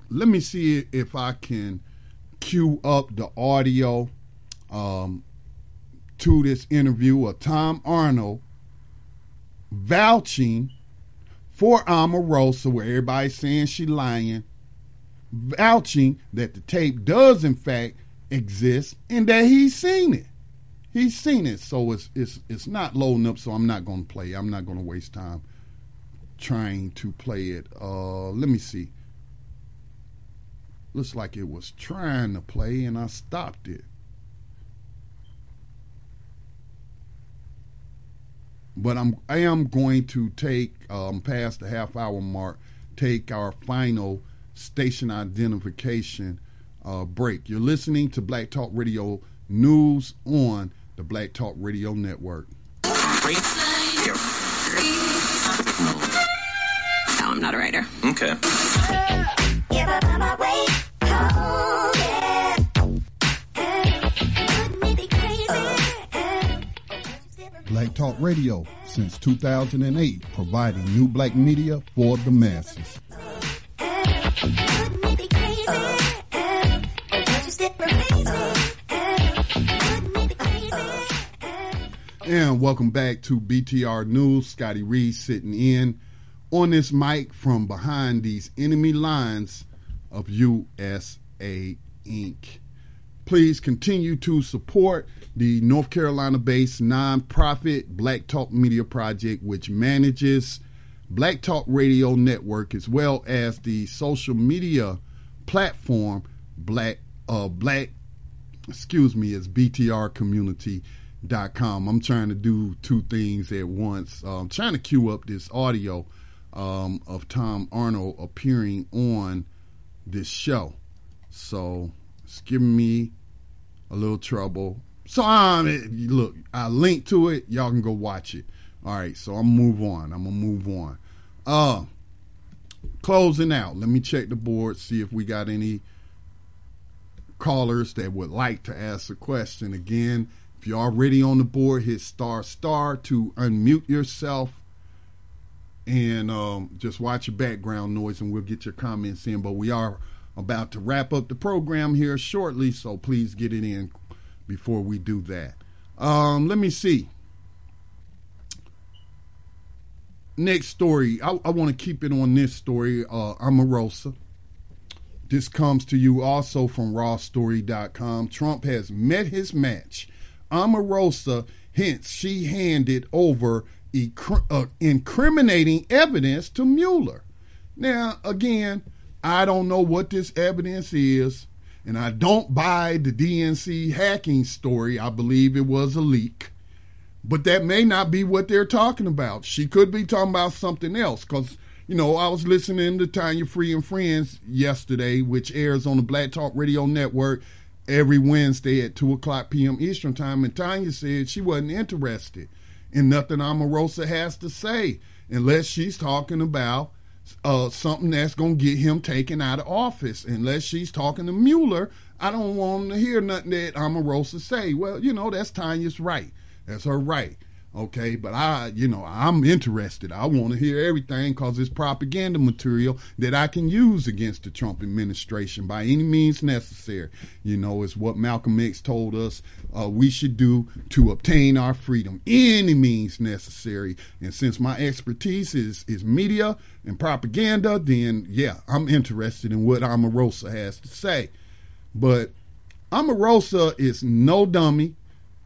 let me see if I can cue up the audio to this interview of Tom Arnold vouching for Omarosa, where everybody's saying she's lying, vouching that the tape does in fact exist and that he's seen it. He's seen it. So it's not loading up, so I'm not going to play. I'm not going to waste time trying to play it. Let me see. Looks like it was trying to play and I stopped it. But I am going to take, past the half-hour mark, take our final station identification break. You're listening to Black Talk Radio News on the Black Talk Radio Network. No, I'm not a writer. Okay. Black Talk Radio, since 2008, providing new black media for the masses. And welcome back to BTR News. Scotty Reid sitting in on this mic from behind these enemy lines of USA Inc. Please continue to support the North Carolina-based nonprofit Black Talk Media Project, which manages Black Talk Radio Network, as well as the social media platform is BTRcommunity.com. I'm trying to do two things at once. I'm trying to queue up this audio of Tom Arnold appearing on this show. So it's giving me a little trouble. So look, I linked to it. Y'all can go watch it. All right, so I'm gonna move on. Closing out. Let me check the board, see if we got any callers that would like to ask a question. Again, if you're already on the board, hit star to unmute yourself and just watch your background noise and we'll get your comments in. But we are about to wrap up the program here shortly, so please get it in before we do that. Let me see. Next story. I want to keep it on this story. Omarosa. This comes to you also from rawstory.com. Trump has met his match. Omarosa hints she handed over incriminating evidence to Mueller. Now, again, I don't know what this evidence is, and I don't buy the DNC hacking story. I believe it was a leak. But that may not be what they're talking about. She could be talking about something else because, I was listening to Tanya Free and Friends yesterday, which airs on the Black Talk Radio Network every Wednesday at 2 o'clock p.m. Eastern Time, and Tanya said she wasn't interested in nothing Omarosa has to say unless she's talking about something that's going to get him taken out of office. Unless she's talking to Mueller, I don't want to hear nothing that Omarosa say. Well, that's Tanya's right. That's her right. Okay, but I'm interested. I want to hear everything because it's propaganda material that I can use against the Trump administration by any means necessary. It's what Malcolm X told us we should do to obtain our freedom. Any means necessary. And since my expertise is media and propaganda, then yeah, I'm interested in what Omarosa has to say. But Omarosa is no dummy.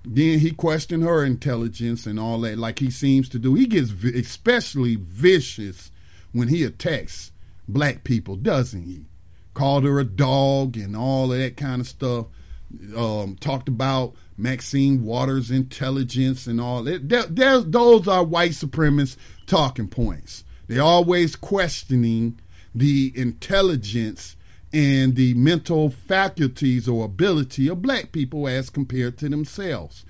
Then he questioned her intelligence and all that like he seems to do. He gets especially vicious when he attacks black people, doesn't he? Called her a dog and all of that kind of stuff. Talked about Maxine Waters' intelligence and all that. Those are white supremacist talking points. They're always questioning the intelligence and the mental faculties or ability of black people as compared to themselves.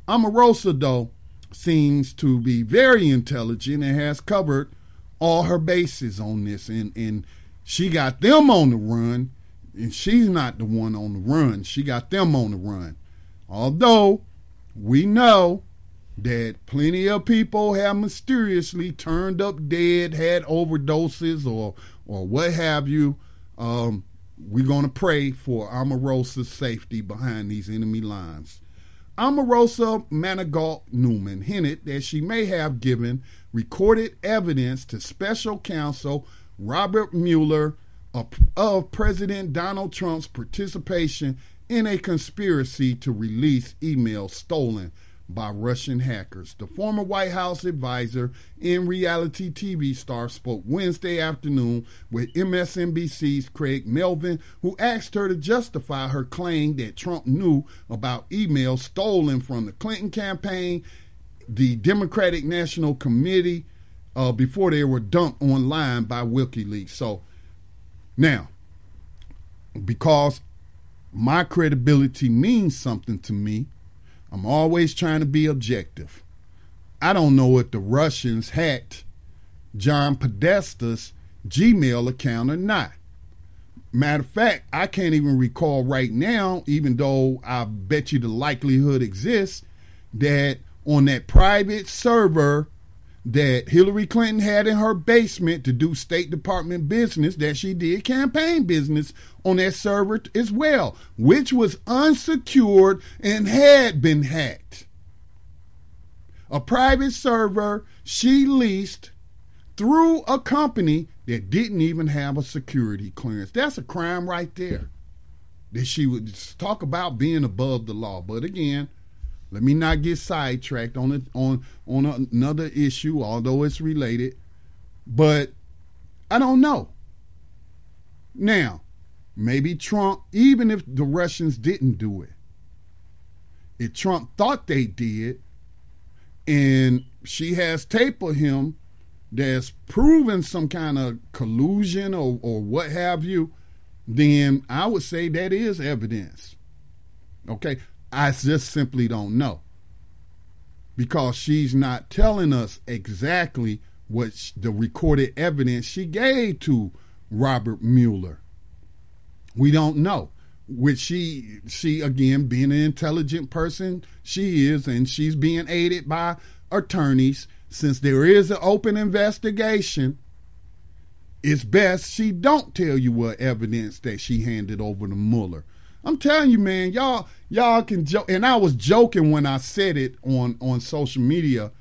Omarosa, though, seems to be very intelligent and has covered all her bases on this. And she got them on the run, and she's not the one on the run. She got them on the run. Although we know that plenty of people have mysteriously turned up dead, had overdoses or what have you. We're going to pray for Omarosa's safety behind these enemy lines. Omarosa Manigault Newman hinted that she may have given recorded evidence to special counsel Robert Mueller of President Donald Trump's participation in a conspiracy to release emails stolen by Russian hackers. The former White House advisor and reality TV star spoke Wednesday afternoon with MSNBC's Craig Melvin, who asked her to justify her claim that Trump knew about emails stolen from the Clinton campaign the Democratic National Committee before they were dumped online by WikiLeaks. So now, because my credibility means something to me, I'm always trying to be objective. I don't know if the Russians hacked John Podesta's Gmail account or not. Matter of fact, I can't even recall right now, even though I bet you the likelihood exists, that on that private server that Hillary Clinton had in her basement to do State Department business, that she did campaign business on that server as well, which was unsecured and had been hacked. A private server she leased through a company that didn't even have a security clearance. That's a crime right there. That she would talk about being above the law. But again, let me not get sidetracked on another issue, although it's related. But I don't know. Now, maybe Trump, even if the Russians didn't do it, if Trump thought they did, and she has tape of him that's proven some kind of collusion or what have you, then I would say that is evidence. Okay? I just simply don't know. Because she's not telling us exactly what the recorded evidence she gave to Robert Mueller. We don't know. Which she again, being an intelligent person, she is, and she's being aided by attorneys. Since there is an open investigation, it's best she don't tell you what evidence that she handed over to Mueller. I'm telling you, man, y'all can joke, and I was joking when I said it on social media,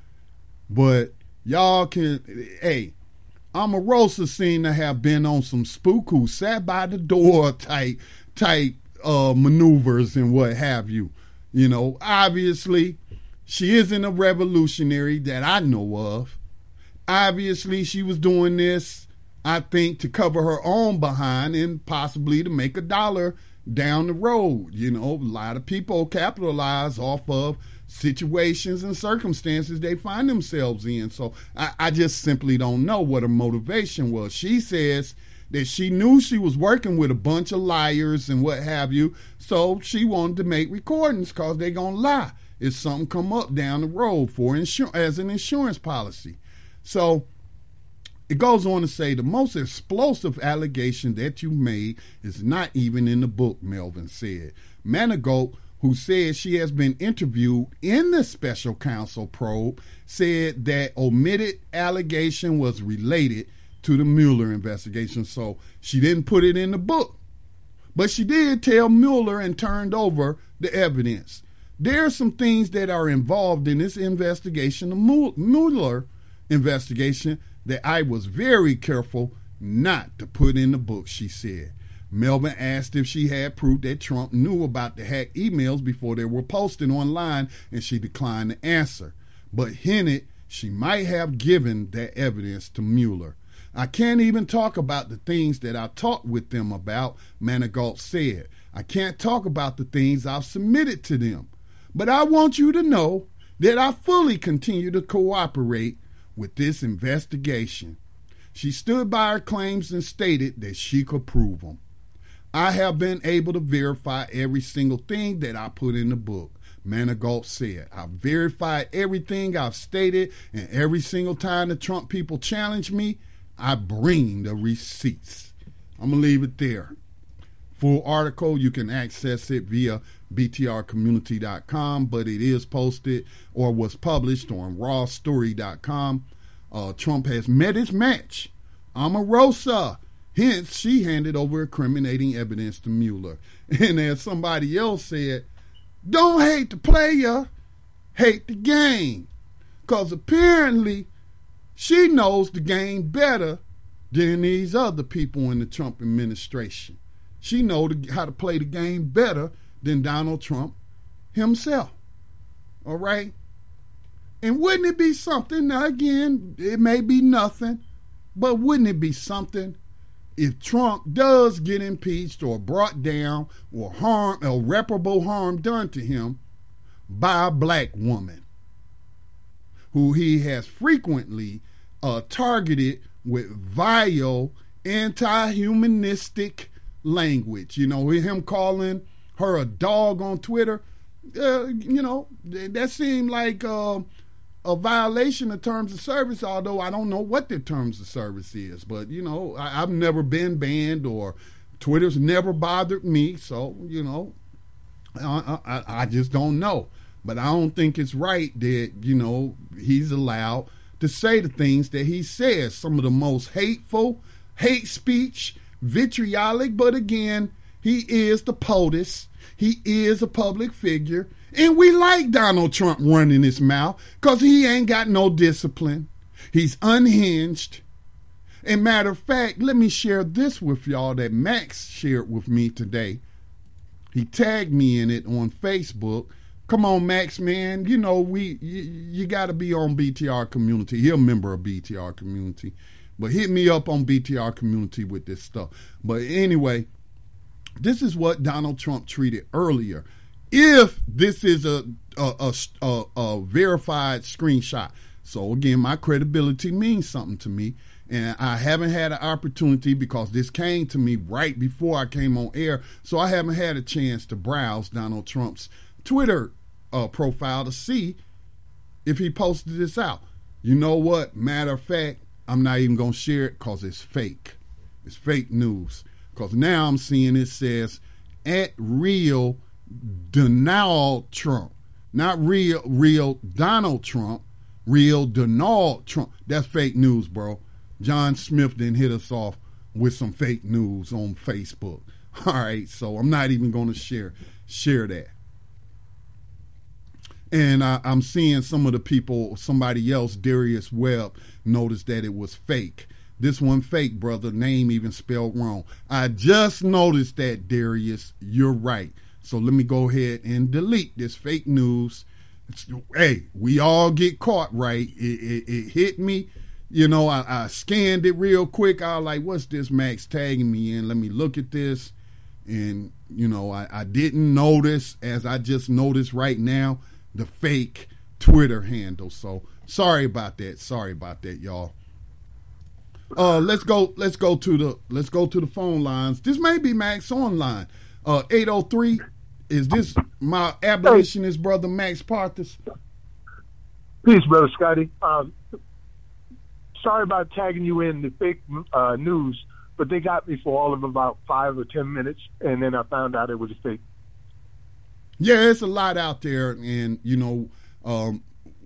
but y'all can, hey, Omarosa seemed to have been on some spook who sat by the door type maneuvers and what have you. You know, obviously, she isn't a revolutionary that I know of. Obviously, she was doing this, I think, to cover her own behind and possibly to make $1 down the road. You know, a lot of people capitalize off of situations and circumstances they find themselves in. So I just simply don't know what her motivation was. She says that she knew she was working with a bunch of liars and what have you, so she wanted to make recordings because they're going to lie if something come up down the road for as an insurance policy. So it goes on to say the most explosive allegation that you made is not even in the book, Melvin said. Manigault, who said she has been interviewed in the special counsel probe, said that omitted allegation was related to the Mueller investigation. So she didn't put it in the book. But she did tell Mueller and turned over the evidence. There are some things that are involved in this investigation, the Mueller investigation, that I was very careful not to put in the book, she said. Melvin asked if she had proof that Trump knew about the hacked emails before they were posted online, and she declined to answer, but hinted she might have given that evidence to Mueller. I can't even talk about the things that I talked with them about, Manigault said. I can't talk about the things I've submitted to them. But I want you to know that I fully continue to cooperate with this investigation. She stood by her claims and stated that she could prove them. I have been able to verify every single thing that I put in the book, Manigault said. I've verified everything I've stated, and every single time the Trump people challenge me, I bring the receipts. I'm going to leave it there. Full article, you can access it via btrcommunity.com, but it is posted or was published on rawstory.com. Trump has met his match, Omarosa. Hence, she handed over incriminating evidence to Mueller. And as somebody else said, don't hate the player, hate the game. Because apparently, she knows the game better than these other people in the Trump administration. She knows how to play the game better than Donald Trump himself. All right? And wouldn't it be something, now again, it may be nothing, but wouldn't it be something if Trump does get impeached or brought down or harm, irreparable harm done to him by a black woman? who he has frequently targeted with vile, anti-humanistic language. You know, him calling her a dog on Twitter, you know, that seemed like a violation of terms of service, although I don't know what the terms of service is. But, you know, I've never been banned, or Twitter's never bothered me. So, you know, I just don't know. But I don't think it's right that, you know, he's allowed to say the things that he says. Some of the most hateful, hate speech, vitriolic. But again, he is the POTUS. He is a public figure. And we like Donald Trump running his mouth because he ain't got no discipline. He's unhinged. And matter of fact, let me share this with y'all that Max shared with me today. He tagged me in it on Facebook. Come on, Max, man. You know, you got to be on BTR Community. He's a member of BTR Community. But hit me up on BTR Community with this stuff. But anyway, this is what Donald Trump tweeted earlier. If this is a verified screenshot. So again, my credibility means something to me. And I haven't had an opportunity because this came to me right before I came on air. So I haven't had a chance to browse Donald Trump's Twitter profile to see if he posted this out. You know what? Matter of fact, I'm not even going to share it because it's fake. It's fake news. Because now I'm seeing it says at real Donald Trump. Not real Donald Trump. Real Donald Trump. That's fake news, bro. John Smith didn't hit us off with some fake news on Facebook. All right, so I'm not even going to share that. And I'm seeing some of the people, somebody else, Darius Webb, noticed that it was fake. This one fake, brother, name even spelled wrong. I just noticed that, Darius. You're right. So let me go ahead and delete this fake news. Hey, we all get caught, right? It hit me. You know, I scanned it real quick. I was like, what's this Max tagging me in? Let me look at this. And, you know, I didn't notice, as I just noticed right now, the fake Twitter handle. So sorry about that. Sorry about that, y'all. Let's go to the phone lines. This may be Max online. 803. Is this my abolitionist brother Max Parthas? Peace, brother Scotty. Sorry about tagging you in the fake news, but they got me for all of about 5 or 10 minutes, and then I found out it was a fake. Yeah, it's a lot out there, and you know,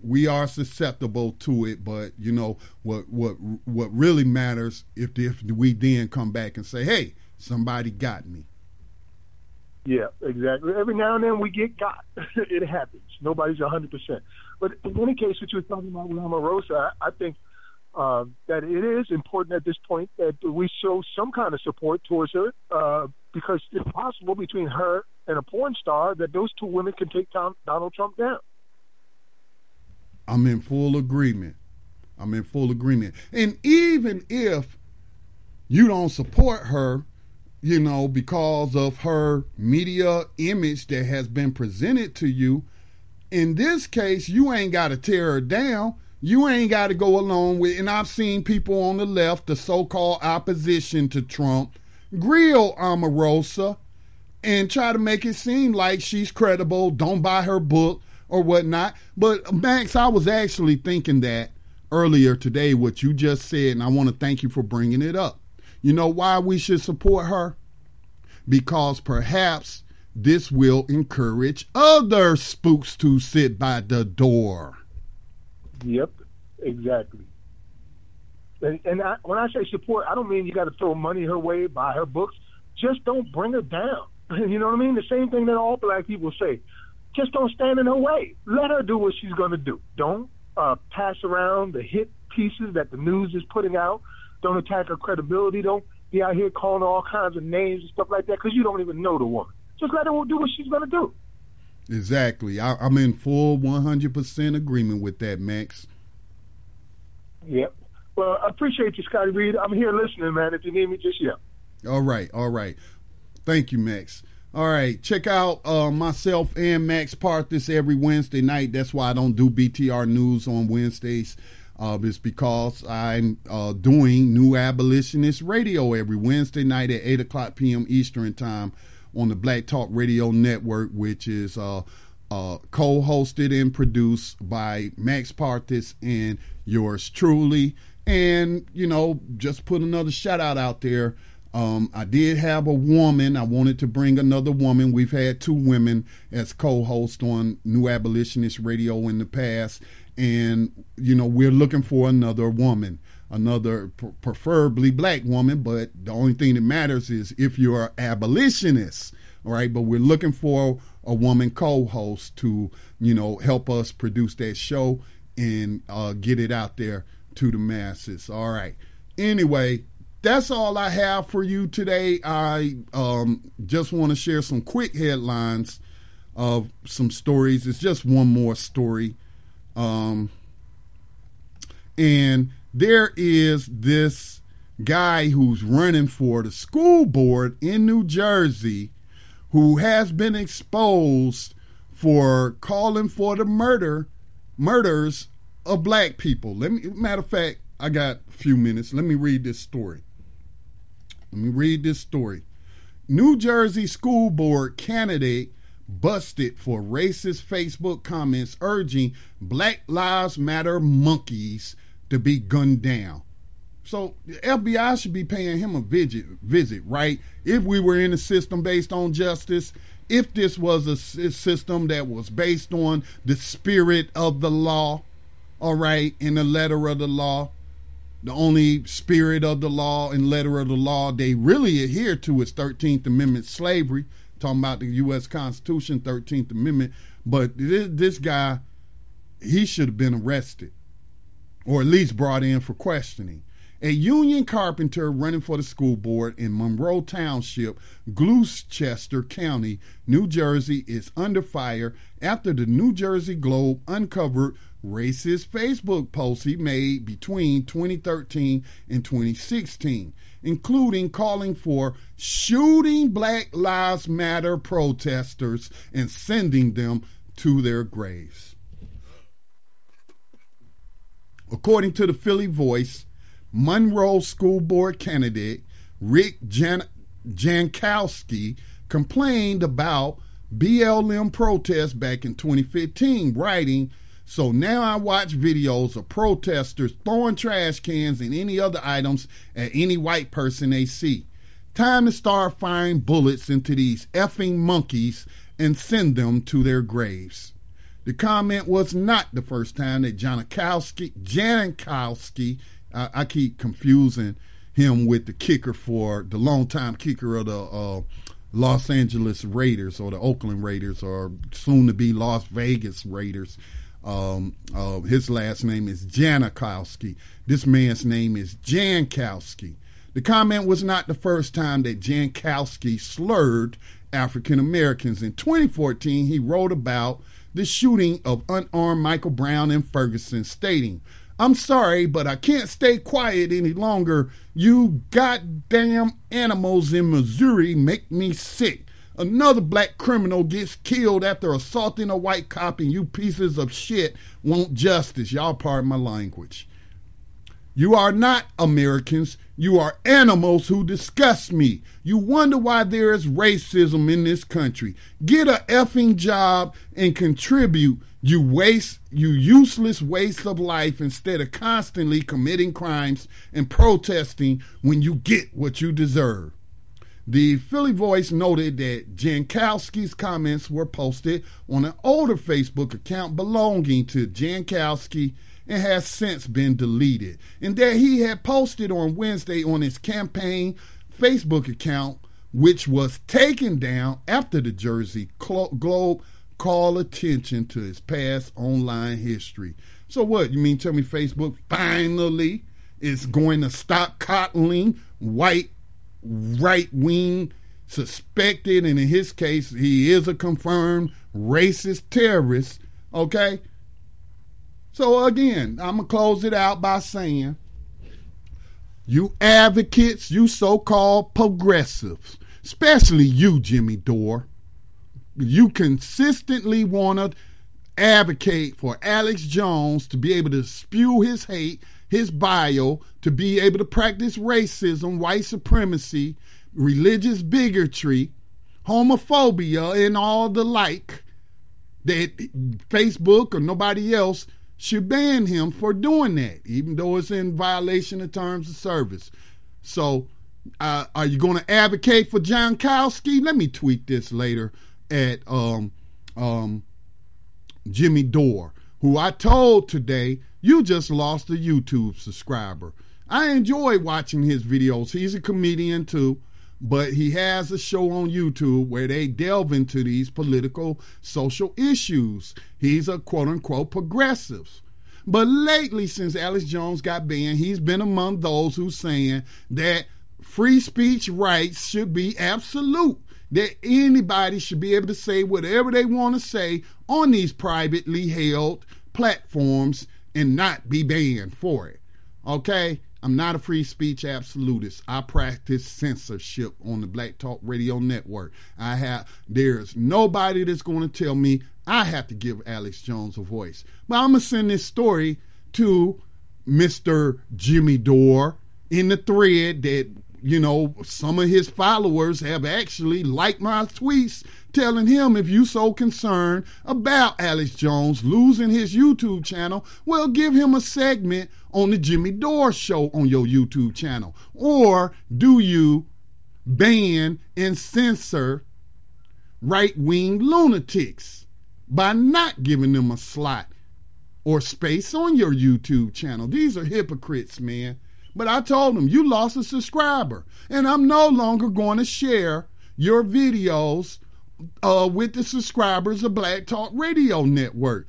we are susceptible to it. But you know, what really matters if we then come back and say, "Hey, somebody got me." Yeah, exactly. Every now and then we get got. It happens. Nobody's 100%. But in any case, what you were talking about with Omarosa, I think that it is important at this point that we show some kind of support towards her because it's possible between her and a porn star that those two women can take Donald Trump down. I'm in full agreement. And even if you don't support her, you know, because of her media image that has been presented to you, in this case, you ain't got to tear her down. You ain't got to go along with, and I've seen people on the left, the so-called opposition to Trump, grill Omarosa and try to make it seem like she's credible, don't buy her book or whatnot. But Max, I was actually thinking that earlier today, what you just said, and I want to thank you for bringing it up. You know why we should support her? Because perhaps this will encourage other spooks to sit by the door. Yep, exactly. And when I say support, I don't mean you got to throw money her way, buy her books. Just don't bring her down. You know what I mean? The same thing that all black people say. Just don't stand in her way. Let her do what she's going to do. Don't pass around the hit pieces that the news is putting out. Don't attack her credibility. Don't be out here calling her all kinds of names and stuff like that because you don't even know the woman. Just let her do what she's going to do. Exactly. I'm in full 100% agreement with that, Max. Yep. Well, I appreciate you, Scotty Reid. I'm here listening, man. If you need me, just yell. All right. Thank you, Max. All right, check out myself and Max Parthis every Wednesday night. That's why I don't do BTR News on Wednesdays. It's because I'm doing New Abolitionist Radio every Wednesday night at 8 o'clock p.m. Eastern Time on the Black Talk Radio Network, which is co-hosted and produced by Max Parthis and yours truly. And, you know, just put another shout out there. I did have a woman. I wanted to bring another woman. We've had 2 women as co-hosts on New Abolitionist Radio in the past. And, you know, we're looking for another woman, another preferably black woman. But the only thing that matters is if you're an abolitionist. All right. But we're looking for a woman co-host to, you know, help us produce that show and get it out there to the masses. All right. Anyway, that's all I have for you today. I just want to share some quick headlines of some stories. It's just one more story. And there is this guy who's running for the school board in New Jersey who has been exposed for calling for the murders of black people. Matter of fact, I got a few minutes. Let me read this story. New Jersey school board candidate busted for racist Facebook comments urging Black Lives Matter monkeys to be gunned down. So the FBI should be paying him a visit, right? If we were in a system based on justice, if this was a system that was based on the spirit of the law, all right, in the letter of the law, the only spirit of the law and letter of the law they really adhere to is 13th Amendment slavery, talking about the U.S. Constitution, 13th Amendment. But this guy, he should have been arrested or at least brought in for questioning. A union carpenter running for the school board in Monroe Township, Gloucester County, New Jersey, is under fire after the New Jersey Globe uncovered racist Facebook posts he made between 2013 and 2016, including calling for shooting Black Lives Matter protesters and sending them to their graves. According to the Philly Voice, Monroe School Board candidate Rick Jankowski complained about BLM protests back in 2015, writing, "So now I watch videos of protesters throwing trash cans and any other items at any white person they see. Time to start firing bullets into these effing monkeys and send them to their graves." The comment was not the first time that Jankowski, I keep confusing him with the kicker for the longtime kicker of the Los Angeles Raiders or the Oakland Raiders or soon to be Las Vegas Raiders. His last name is Janikowski. This man's name is Jankowski. The comment was not the first time that Jankowski slurred African Americans. In 2014, he wrote about the shooting of unarmed Michael Brown in Ferguson, stating, "I'm sorry, but I can't stay quiet any longer. You goddamn animals in Missouri make me sick. Another black criminal gets killed after assaulting a white cop, and you pieces of shit want justice." Y'all pardon my language. "You are not Americans. You are animals who disgust me. You wonder why there is racism in this country. Get a effing job and contribute, you useless waste of life, instead of constantly committing crimes and protesting when you get what you deserve." The Philly Voice noted that Jankowski's comments were posted on an older Facebook account belonging to Jankowski and has since been deleted, and that he had posted on Wednesday on his campaign Facebook account, which was taken down after the Jersey Globe called attention to his past online history. So what, you mean tell me Facebook finally is going to stop coddling white right-wing suspected, and in his case, he is a confirmed racist terrorist, okay? So again, I'm going to close it out by saying, you advocates, you so-called progressives, especially you, Jimmy Dore. You consistently want to advocate for Alex Jones to be able to spew his hate, his bio, to be able to practice racism, white supremacy, religious bigotry, homophobia, and all the like, that Facebook or nobody else should ban him for doing that, even though it's in violation of terms of service. So are you going to advocate for Jankowski? Let me tweet this later at Jimmy Dore, who I told today, you just lost a YouTube subscriber. I enjoy watching his videos. He's a comedian too, but he has a show on YouTube where they delve into these political, social issues. He's a quote-unquote progressive. But lately, since Alex Jones got banned, he's been among those who's saying that free speech rights should be absolute, that anybody should be able to say whatever they want to say on these privately held platforms and not be banned for it. Okay? I'm not a free speech absolutist. I practice censorship on the Black Talk Radio Network. There's nobody that's going to tell me I have to give Alex Jones a voice. But I'm going to send this story to Mr. Jimmy Dore in the thread that, you know, some of his followers have actually liked my tweets telling him, if you so concerned about Alex Jones losing his YouTube channel, well, give him a segment on the Jimmy Dore Show on your YouTube channel. Or do you ban and censor right-wing lunatics by not giving them a slot or space on your YouTube channel? These are hypocrites, man. But I told him, you lost a subscriber, and I'm no longer going to share your videos with the subscribers of Black Talk Radio Network.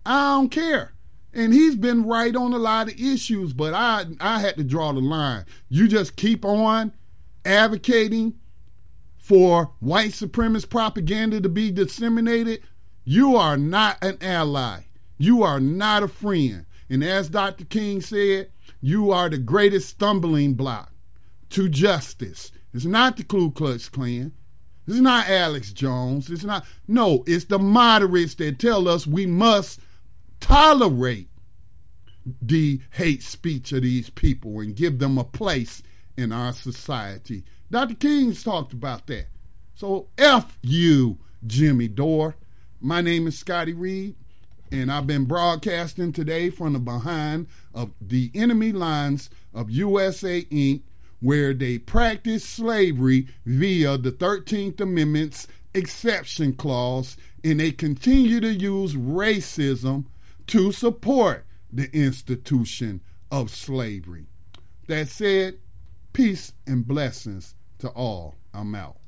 I don't care. And he's been right on a lot of issues, but I had to draw the line. You just keep on advocating for white supremacist propaganda to be disseminated. You are not an ally. You are not a friend. And as Dr. King said, you are the greatest stumbling block to justice. It's not the Ku Klux Klan. It's not Alex Jones. It's the moderates that tell us we must tolerate the hate speech of these people and give them a place in our society. Dr. King's talked about that. So F you, Jimmy Dore. My name is Scotty Reid, and I've been broadcasting today from the behind of the enemy lines of USA Inc., where they practice slavery via the 13th Amendment's exception clause, and they continue to use racism to support the institution of slavery. That said, peace and blessings to all. I'm out.